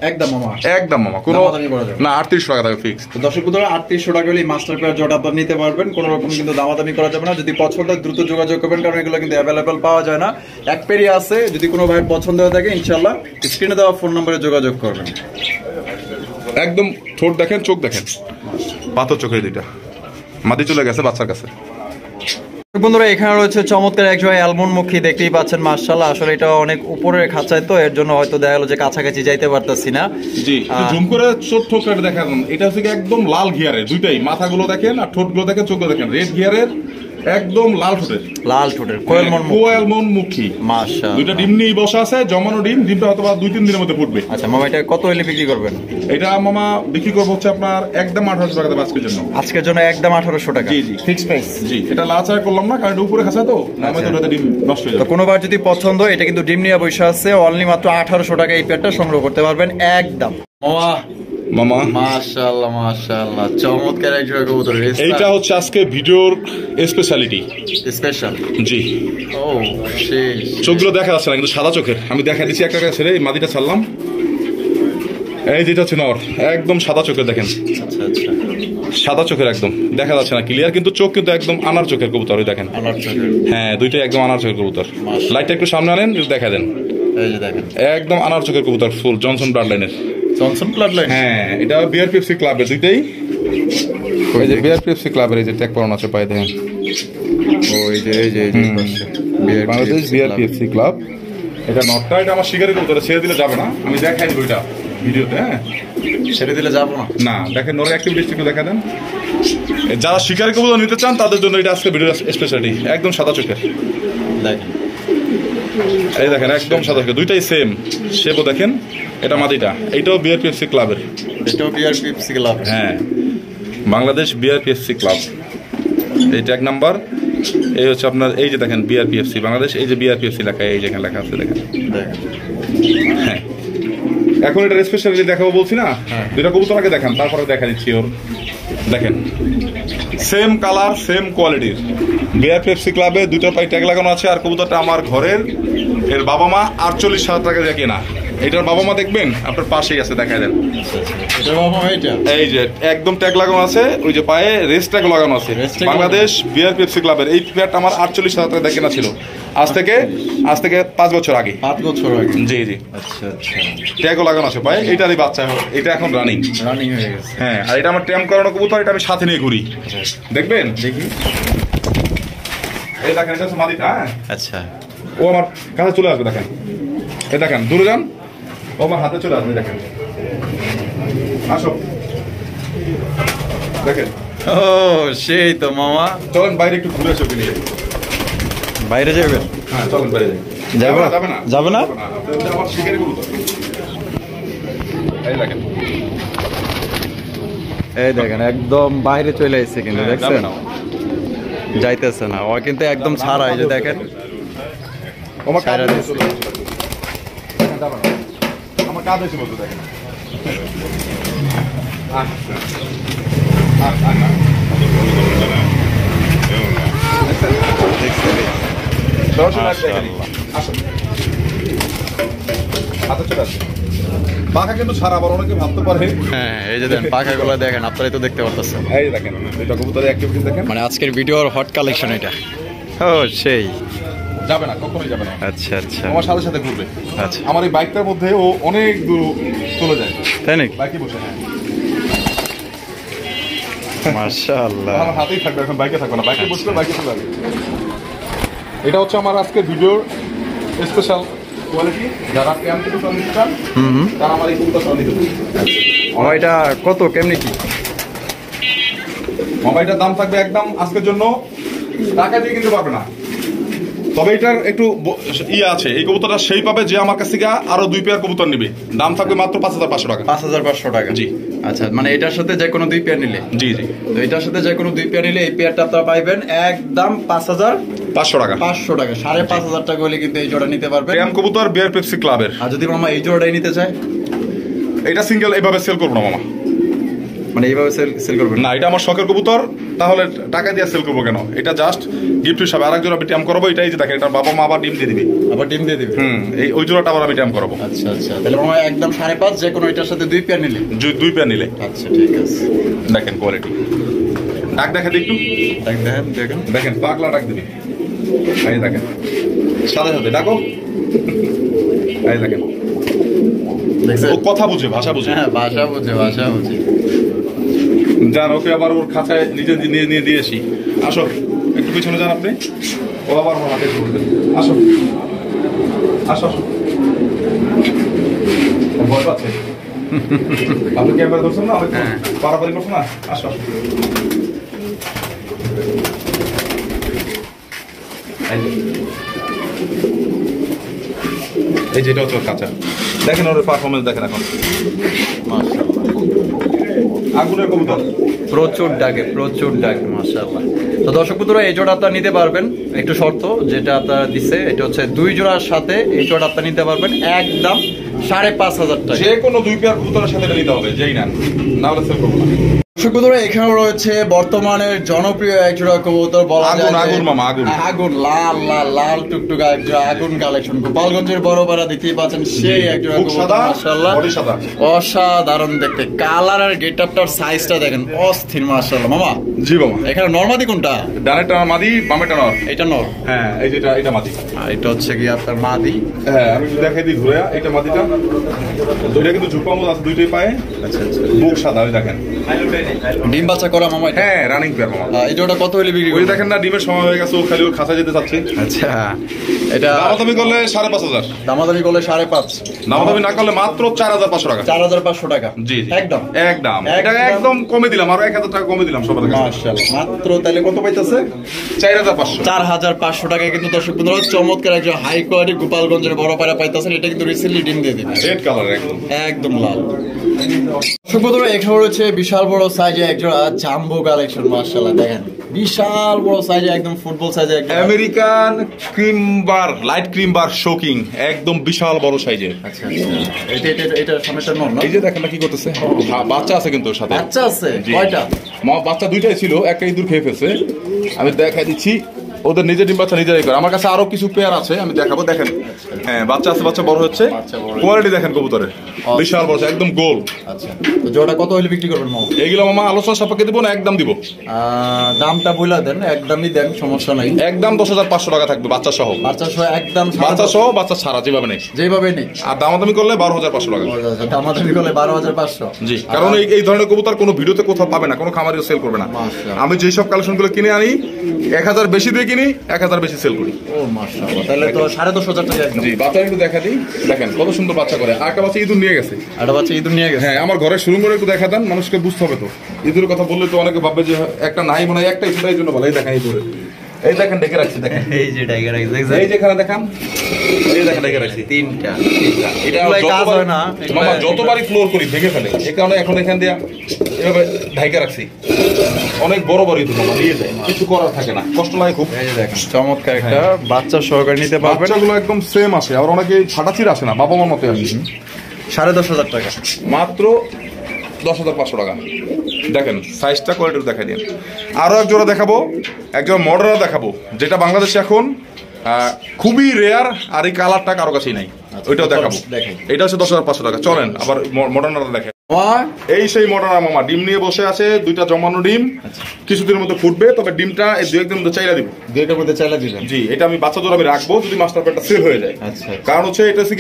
একদম মামা, একদম মামা, কোনো না, 3800 টাকা থাকবে ফিক্স। তো দর্শক বন্ধুরা, 3800 টাকা হলে মাস্টার পেয়ার জোড়া আপনারা নিতে পারবেন, কোনো রকম কিন্তু দামাদামি করা যাবে না। যদি পছন্দ হয় দ্রুত যোগাযোগ করবেন, কারণ এগুলো কিন্তু অ্যাভেলেবল পাওয়া যায় না, এক পেয়ারই আছে। যদি কোনো ভাইয়ের পছন্দ হয়ে থাকে, ইনশাআল্লাহ স্ক্রিনে দেওয়া ফোন নম্বরে যোগাযোগ করবেন। একদম ঠোঁট দেখেন, চোখ দেখেন, পাথর চোখের দুইটা, মাটি চলে গেছে বাচ্চার কাছে। বন্ধুরা, এখানে রয়েছে চমৎকার এক জোড়া অ্যালমন্ড মুখী, দেখতেই পাচ্ছেন মাশাআল্লাহ। আসলে এটা অনেক উপরের খাঁচায়, তো এর জন্য হয়তো দেখা গেল যে কাছাকাছি যাইতে পারতাছি না। জি, জুম করে চোখ দেখা যান। এটা হচ্ছে একদম লাল গিয়ারের, দুইটাই মাথাগুলো দেখেন আর ঠোঁটগুলো দেখেন, চোখগুলো দেখেন, রেড গিয়ারের একদম লাল ঠোঁটের, লাল ঠোঁটের কোয়েল মন মুখী। মাশাআল্লাহ, দুইটা ডিম নিয়ে বসা আছে, জমানো ডিম। ডিমটা হয়তো 2-3 দিনের মধ্যে ফুটবে। আচ্ছা মামা, এটা কত হলে বিক্রি করবেন? এটা মামা বিক্রি করবো হচ্ছে আপনার একদম 1800 টাকা দেবো আজকের জন্য। আজকের জন্য একদম 1800 টাকা? জি জি, ফিক্স প্রাইস। জি, এটা লাচার করলাম না, কারণ এটা উপরে খাসা তো, নামে তো ওটাতে ডিম নষ্ট হয়ে যাবে। তো কোনোবার যদি পছন্দ, এটা কিন্তু ডিম নিয়ে বসে আছে, অনলি মাত্র 1800 টাকা এই পেয়ারটা সংগ্রহ করতে পারবেন একদম। মামা মাশাআল্লাহ মাশাআল্লাহ, চমৎকার এক জোড়া কবুতর। এইটা হচ্ছে আজকে ভিডিওর স্পেশালিটি। স্পেশাল? জি। ও সেই, চোখগুলো দেখা যাচ্ছে না কিন্তু সাদা চোখের। আমি দেখা দিচ্ছি একটা ছেড়ে, এই মাদিটা ছাড়লাম। এই যেটা হচ্ছে নর, একদম সাদা চোখের দেখেন। আচ্ছা আচ্ছা, সাদা চোখের, একদম দেখা যাচ্ছে না ক্লিয়ার, কিন্তু চোখ কিন্তু একদম আনার চোখের কবুতর। ওই দেখেন, আনার চোখের। হ্যাঁ, দুইটাই একদম আনার চোখের কবুতর। লাইটটা একটু সামনে আনেন, দেখা দেন। এই যে দেখেন, একদম আনার চোখের কবুতর, ফুল জনসন ব্লাড লাইনের। Johnson blood line? হ্যাঁ, এটা বিআরপিএফসি ক্লাবের দুইটাই। এই যে বিআরপিএফসি ক্লাবের এই যে ট্যাগ পরানো আছে পায়ে, দেখেন। ও এই যে বাংলাদেশ বিআরপিএফসি ক্লাব। এটা নটটা, এটা আমার শিকারের কবুতর, ছেড়ে দিলে যাবে না। আমি দেখাই দেবো এটা ভিডিওতে। হ্যাঁ, ছেড়ে দিলে যাবো না? না, দেখেন নরের অ্যাক্টিভিটিস একটু দেখা দেন। যারা শিকারি কবুতর নিতে চান তাদের জন্য এটা আজকে ভিডিও স্পেশালিটি। একদম সাদা চোখের দেখেন, এই দেখেন, একদম সাদা চোখের, দুইটাই সেম শেপও দেখেন। এটা মাদিটা, এইটাও বিআরপিএফসি ক্লাবের। এটাও বিআরপিএফসি ক্লাব? হ্যাঁ, বাংলাদেশ বিআরপিএফসি ক্লাব, এই ট্যাগ নাম্বার। এই হচ্ছে আপনার, এই যে দেখেন বিআরপিএফসি বাংলাদেশ, এই যে বিআরপিএফসি লেখা, এই যেখানে লেখা আছে দেখেন। হ্যাঁ, এখন এটা স্পেশালি দেখাবো বলছি না, দুইটা কবুতর আগে দেখান, তারপরে দেখা দিচ্ছি ওর। দেখেন, সেম কালার সেম কোয়ালিটির বিআরপিএফসি ক্লাবে দুটো পাই ট্যাগ লাগানো আছে। আর কবুতরটা আমার ঘরের, এর বাবা মা 48,000 টাকা দিয়ে কেনা। এটার বাবা মা দেখবেন আপনার পাশেই আছে, দেখাই দেন। এই যে একদম ট্যাগ লাগানো আছে, ওই যে পায়ে রেস ট্যাগ লাগানো আছে, বাংলাদেশ বিআরপিএফসি ক্লাবের। এই প্লেয়ারটা আমার 48,000 টাকা দিয়ে কেনা ছিল, আজ থেকে 5 বছর আগে। 5 বছর আগে? জি জি। আচ্ছা আচ্ছা, ট্যাগও লাগানো আছে পায়ে। এইটারই বাচ্চা, এটা এখন রানিং হয়ে গেছে। হ্যাঁ, আর এটা আমার ট্যাম্প করানো কবুতর, এটা আমি সাথে নিয়ে ঘুরি। দেখবেন, দেখি। এই দেখেন, এটা হচ্ছে মাদিটা। আচ্ছা, ও আমার কাছে চলে আসবে, দেখেন। এই দেখেন, দূরে যান, ও আমার হাতে চলে আসবে, দেখেন। আসো, দেখেন। ও সেই তো মামা, চলেন বাইরে একটু ঘুরে আসো। বাইরে যাবেন? হ্যাঁ চলেন, বাইরে যাবে না? যাবে না? যাবে না? আমার শিকারি কবুতর। এই দেখেন, এই দেখেন, একদম বাইরে চলে আসছে কিন্তু, দেখছেন? যাইতেছে না, ও কিন্তু একদম ছাড়া। এই যে দেখেন, আমার কাজ হয়েছে, আমার কাজ হয়েছে বলতে, দেখেন। পাখা কিন্তু ছাড়া, আবার অনেকে ভাবতে পারে। হ্যাঁ, এই যে দেখেন পাখাগুলো দেখেন, আপনারাই তো দেখতে পারতেছেন। এই দেখেন, এটা কবুতরের অ্যাক্টিভিটি দেখেন। মানে আজকের ভিডিওর হট কালেকশন এটা। ও সেই, যাবে না, কখনোই যাবে না। আচ্ছা আচ্ছা, আমার সাথে সাথে ঘুরবে। আচ্ছা, আমার এই বাইকটার মধ্যে ও অনেক দূর চলে যায়, তাই নাকি? বাইকে বসে। হ্যাঁ, মাশাআল্লাহ, আমার হাতেই থাকবে, এখন বাইকে থাকবে না, বাইকে বসলে বাইকে চলে যাবে। এটা হচ্ছে আমার আজকে ভিডিওর স্পেশাল কোয়ালিটি। যারা ক্যাম্প থেকে নিতে চান তারা আমার এই কবুতরটা নিতে পারে। এটা কত, কেমনি কি? মোবাইলটার দাম থাকবে একদম আজকের জন্য, টাকা দিয়ে কিনতে পারবে না। তবে এটার একটু আছে, এই কবুতরটা সেই পাবে যে আমার কাছ থেকে আরো 2 পেয়ার কবুতর নিবে। দাম থাকবে মাত্র 5,500 টাকা। 5,500 টাকা? জি। আচ্ছা, মানে এটার সাথে যে কোনো 2 পেয়ার নিলে? জি জি। তো এটার সাথে যে কোনো 2 পেয়ার নিলে এই পেয়ারটা আপনারা পাইবেন একদম 5,500 টাকা। 500 টাকা, 5,500 টাকা হলে কিন্তু এই জোড়া নিতে পারবেন। ক্যাম্প কবুতর বিআরপিএফসি ক্লাবের। আর যদি মামা এই জোড়াটাই নিতে চায়? এটা সিঙ্গেল এইভাবে সেল করবো না মামা, মানে এইভাবে সেল করবেন না। এটা আমার শখের কবুতর, তাহলে টাকা দিয়ে সেল করবো কেন? এটা জাস্ট গিফট হিসাবে। আরেকজন আমি ট্যাম্প করাবো, এটাই যে দেখেন, এটা বাবা মা আবার ডিম দিয়ে দিবি। আবার ডিম দিয়ে দিবি? এই ওই জোড়াটা আবার আমি ট্যাম্প করাবো। আচ্ছা আচ্ছা, তাহলে মামা একদম 5.5, যে কোনো এটার সাথে 2 পেয়ার নিলে? 2 পেয়ার নিলে। আচ্ছা ঠিক আছে। দেখেন কোয়ালিটি, ডাক দেখাতে একটু, ডাক দেখেন, দেখেন পাগলা ডাক দিবি। এই দেখেন, সাথে সাথে ডাকো। এই দেখেন, ও কথা বুঝে, ভাষা বুঝে। হ্যাঁ, ভাষা বুঝে, ভাষা বুঝে। যান, ওকে আবার ওর খাঁচায় নিজে নিয়ে দিয়েছি। আসো, একটু পিছনে যান আপনি, ও আবার আমার হাতে ধরবে। আসো আসো, ভয় পাচ্ছে। আপনি ক্যামেরা ধরছেন না, পারাপারি করছেন না। আসো আসো, এই যেটা হচ্ছে কাঁচা, দেখেন ওর পারফরমেন্স দেখেন এখন আগুনের কবুতর প্রচুর ডাকে মাশাআল্লাহ। তো দর্শক বন্ধুরা এই জোড়া আপনারা নিতে পারবেন, একটু শর্ত যেটা আপনারা দিচ্ছে এটা হচ্ছে 2 জোড়ার সাথে এই জোড়া আপনারা নিতে পারবেন একদম 5,500 টাকা। যে কোনো 2 পেয়ার কবুতরের সাথে নিতে হবে, যেই নেন, না হলে সেল করবো না। দর্শক বন্ধুরা এখানে রয়েছে বর্তমানের জনপ্রিয় এক জোড়া কবুতর, বলা যায় আগুন মামা, আগুন লাল লাল লাল টুকটুকা এক জোড়া আগুন কালেকশন, গোপালগঞ্জের বড়পাড়া দেখতেই পাচ্ছেন সেই এক জোড়া কবুতর মাশাআল্লাহ, অসাধারণ দেখতে, কালার আর গেটআপটার সাইজটা দেখেন অস্থির মাশাআল্লাহ। মামা জি মামা, এখানে নরমাদি কোনটা? ডানেরটা মাদি, বামেরটা নর। এটা নর, হ্যাঁ এই যেটা এটা মাদি, আর এটা হচ্ছে কি আপনার মাদি। হ্যাঁ আমি দেখাই দিই ঘুরে, এটা মাদিটা, দুইটা কিন্তু ঝুপা মতো আছে দুইটাই পায়ে। আচ্ছা আচ্ছা, বুক সাদা, ওই দেখেন ডিম বাচ্চা করা মামা। হ্যাঁ রানিং পেয়ার মামা। এই জোড়া কত হলে বিক্রি ওই দেখেন না, ডিমের সময় হয়ে গেছে, ও খালি ওর খাঁচা যেতে চাচ্ছে। আচ্ছা এটা দামাদামি করলে 5,500, দামাদামি করলে 5.5, দামাদামি না করলে মাত্র 4,500 টাকা। 4,500 টাকা। জি একদম একদম, এটা একদম কমে দিলাম, আরো 1,000 টাকা কমে দিলাম সবার কাছে। মাশাআল্লাহ, মাত্র তাহলে কত পাইতেছে? 4,500। 4,500 টাকায় কিন্তু দর্শক বন্ধুরা চমৎকার একজন হাই কোয়ালিটি গোপালগঞ্জের বড় পায়রা পাইতেছেন। এটা কিন্তু রিসেন্টলি ডিম দিয়ে দিবে, রেড কালার একদম একদম লাল। দর্শক বন্ধুরা এখানে রয়েছে বিশাল বড় সাইজে একজন জাম্বো কালেকশন মাশাআল্লাহ, দেখেন বিশাল বড় সাইজে একদম ফুটবল সাইজে একজন আমেরিকান ক্রিম বার, লাইট ক্রিম বার শোকিং, একদম বিশাল বড় সাইজের। আচ্ছা আচ্ছা, এটা সামনেটা নর না? এই যে দেখেন না কি করতেছে, বাচ্চা আছে কিন্তু ওর সাথে। বাচ্চা আছে কয়টা? বাচ্চা 2টাই ছিল, একটা ইঁদুর খেয়ে ফেলছে। আমি দেখাই দিচ্ছি, ওদের নিজের ডিম বাচ্চা নিজেরাই করে। আমার কাছে আরো কিছু পেয়ার আছে, আমি দেখাবো। দেখেন হ্যাঁ বাচ্চা আছে, বাচ্চা বড় হচ্ছে, কোয়ালিটি দেখেন কবুতরের বিশাল বড়, একদম গোল। আচ্ছা তো জোড়া কত হলে বিক্রি করবেন মামা? এইগুলো মামা আলোচনা সাপেক্ষে দিব না, একদম দিব। দামটা বলে দেন, একদমই দেন, সমস্যা নাই। একদম 10,500 টাকা থাকবে বাচ্চা সহ। বাচ্চা সহ একদম, বাচ্চা সহ বাচ্চা ছাড়া যেভাবে নেই, যেভাবে নেই। আর দামাদামি করলে 12,500 টাকা। দামাদামি করলে 12,500। জি, কারণ এই ধরনের কবুতর কোনো ভিডিওতে কোথাও পাবে না, কোনো খামারিও সেল করবে না। আমি যেই সব কালেকশন গুলো কিনে আনি 1,000 বেশি দিয়ে কিনি, 1,000 বেশি সেল করি। ও মাশাআল্লাহ, তাহলে তো 10,500 টাকা। জি, বাচ্চা একটু দেখা দিই, দেখেন কত সুন্দর বাচ্চা করে। একটা বাচ্চা ইঁদুর নিয়ে গেছে, একটা বাচ্চা ইঁদুর নিয়ে গেছে। হ্যাঁ আমার ঘরে শুরু করে একটু দেখা দেন, মানুষকে বুঝতে হবে তো। ইঁদুরের কথা বললে তো অনেকে ভাববে যে একটা নাই, মনে হয় একটাই, সেটাই জন্য বলে। এই দেখেন ইঁদুরে, এই দেখেন ডেকে রাখছি, দেখেন এই যে টাইগার রাখছে, এই যেখানে দেখান, এই দেখেন ডেকে রাখছি তিনটা। এটা কাজ হয় না মামা, যতবারই ফ্লোর করি ভেঙে ফেলে, এই কারণে এখন এখান দিয়ে এভাবে ঢাইকা রাখছি। অনেক বড় বড় ইঁদুর মামা নিয়ে যায়, কিছু করার থাকে না, কষ্ট লাগে খুব। এই যে দেখেন চমৎকার একটা বাচ্চা সহকারে নিতে পারবেন। বাচ্চাগুলো একদম সেম আসে, আর অনেকে ফাটাচির আসে না, বাবা মার মতো আসে। 10,500 টাকা, মাত্র 10,500 টাকা। দেখেন সাইজটা, কোয়ালিটি দেখাই দিন। আরো এক জোড়া দেখাবো, একজন মডার্ন দেখাবো, যেটা বাংলাদেশে এখন খুবই রেয়ার, আর এই কালারটা কারো কাছেই নাই। ওইটাও দেখাবো, এটা হচ্ছে 10,500 টাকা। চলেন আবার মডার্নটা দেখেন। এই সেই মডার্ন মামা ডিম নিয়ে বসে আছে, 2টা জমানো ডিম, কিছুদিনের মধ্যে ফুটবে, তবে ডিমটা এই 2-1 দিনের মধ্যে চাইলা দিব। 2-এর মধ্যে চাইলা দিবেন? জি, এটা আমি বাচ্চা জোড়া আমি রাখবো যদি মাস্টার প্যাডটা সেল হয়ে যায়। আচ্ছা, কারণ হচ্ছে এটা হচ্ছে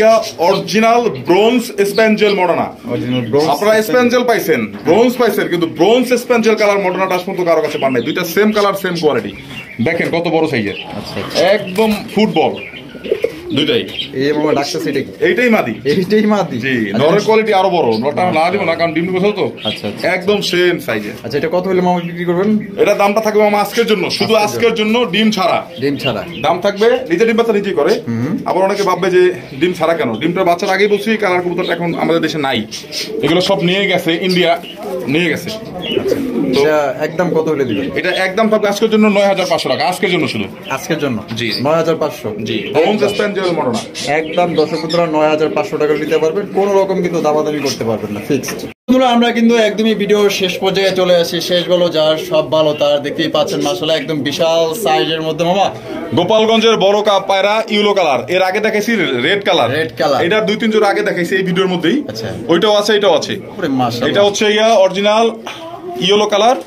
অরিজিনাল ব্রোঞ্জ স্প্যাঞ্জেল মডার্না। আপনারা স্প্যাঞ্জেল পাইছেন, ব্রোঞ্জ পাইছেন, কিন্তু ব্রোঞ্জ স্প্যাঞ্জেল কালার মডার্নাটা আজ পর্যন্ত কারো কাছে পান নাই। 2টা সেম কালার, সেম কোয়ালিটি, দেখেন কত বড় সাইজের, একদম ফুটবল 2টাই। এই মামা ডাকতেছে এটা কি? এইটাই মাদি, এইটাই মাদি। জি, নরের কোয়ালিটি আরো বড়, নরটা না দিব না, কারণ ডিম বসে তো। আচ্ছা, একদম সেম সাইজের। আচ্ছা, এটা কত হলে মামা বিক্রি করবেন? এটা দামটা থাকবে মামা আজকের জন্য, শুধু আজকের জন্য, ডিম ছাড়া। ডিম ছাড়া দাম থাকবে, নিজে ডিম বাচ্চা নিজেই করে। আবার অনেকে ভাববে যে ডিম ছাড়া কেন, ডিমটা বাচ্চার আগেই বলছি, কালার কবুতরটা এখন আমাদের দেশে নাই, এগুলো সব নিয়ে গেছে, ইন্ডিয়া নিয়ে গেছে। এটা একদম কত হলে দিবেন? এটা একদম থাকবে আজকের জন্য 9,500 টাকা, আজকের জন্য শুধু, আজকের জন্য। জি, 9,500। জি, ব্রোঞ্জ স্প্যাঞ্জেল মডার্না একদম দর্শক বন্ধুরা 9,500 টাকা নিতে পারবেন, কোনো রকম কিন্তু দামাদামি করতে পারবেন না, ফিক্সড। বন্ধুরা আমরা কিন্তু একদমই ভিডিও শেষ পর্যায়ে চলে আসি, শেষ বলো যার সব ভালো তার, দেখতেই পাচ্ছেন মাশাআল্লাহ একদম বিশাল সাইজের মধ্যে মামা গোপালগঞ্জের বড় কাপ পায়রা, ইয়েলো কালার। এর আগে দেখাইছি রেড কালার, এটা 2-3 জোড়া আগে দেখাইছি এই ভিডিওর মধ্যেই। আচ্ছা, ওইটাও আছে, এটাও আছে। এটা হচ্ছে অরিজিনাল ইয়েলো কালার,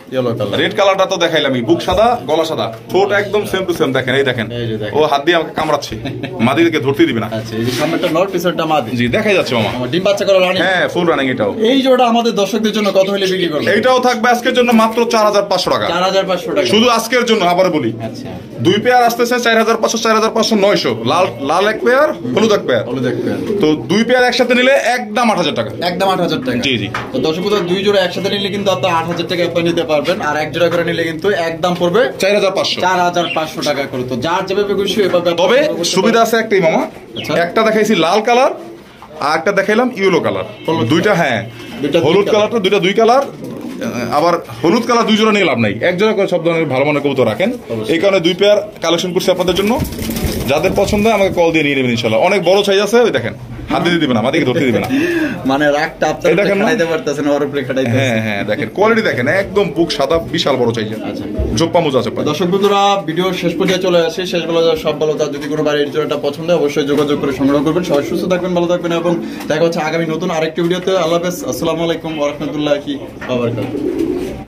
রেড কালারটা তো দেখাইলামই, বুক সাদা, গলা সাদা, ঠোঁট একদম সেম টু সেম। দেখেন, এই দেখেন, ও হাত দিয়ে আমাকে কামড়াচ্ছে, মাদিকে ধরতে দিবে না। আচ্ছা, এই যে সামনেটা নর, পিছনটা মাদি। জি, দেখাই যাচ্ছে মামা, ডিম বাচ্চা করা রানিং। হ্যাঁ, ফুল রানিং। এটাও, এই জোড়া আমাদের দর্শকদের জন্য কত হলে বিক্রি করবেন? এইটাও থাকবে আজকের জন্য মাত্র 4,500 টাকা। 4,500 টাকা শুধু আজকের জন্য, আবার বলি। আচ্ছা, 2 পেয়ার আসতেছে 4500 4500 900, লাল এক পেয়ার, হলুদ এক পেয়ার। তো 2 পেয়ার একসাথে নিলে একদম 8000 টাকা। একদম 8000 টাকা। জি জি। তো দর্শক বন্ধুরা 2 জোড়া একসাথে নিলে কিন্তু আপনি 8000 টাকা আপনি নিতে পারবেন, আর এক জোড়া করে নিলে কিন্তু একদম পড়বে 4500 টাকা করে। তো যার যেভাবে খুশি এভাবে। তবে সুবিধা আছে একটাই মামা, একটা দেখাইছি লাল কালার আর একটা দেখাইলাম ইয়েলো কালার, দুইটা। হ্যাঁ, হলুদ কালারটা দুইটা 2 কালার। আবার হলুদ কালার 2 জোড়া নিয়ে লাভ নাই, এক জোড়া করে সব ধরনের ভালো মানের কবুতর রাখেন। এই কারণে 2 পেয়ার কালেকশন করছি আপনাদের জন্য। যাদের পছন্দ আমাকে কল দিয়ে নিয়ে নেবেন ইনশাআল্লাহ। অনেক বড় সাইজ আছে, ওই দেখেন হাত দিতে দিবে না, আমাদেরকে ধরতে দিবে না। মানে রাগটা আপনারা খাটাইতে পারতেছেন, ওর উপরে খাটাইতে। হ্যাঁ হ্যাঁ, দেখেন কোয়ালিটি দেখেন, একদম বুক সাদা, বিশাল বড় সাইজ। আচ্ছা, জোপ্পা মোজা আছে। দর্শক বন্ধুরা ভিডিও শেষ পর্যায়ে চলে আসে, শেষ বেলা সব ভালো। তার যদি কোনো বাড়ির জোড়াটা পছন্দ হয় অবশ্যই যোগাযোগ করে সংগ্রহ করবেন। সবাই সুস্থ থাকবেন, ভালো থাকবেন, এবং দেখা হচ্ছে আগামী নতুন আরেকটি ভিডিওতে। আল্লাহ হাফেজ, আসসালামু আলাইকুম ওয়া রাহমাতুল্লাহি ওয়া বারাকাতুহু।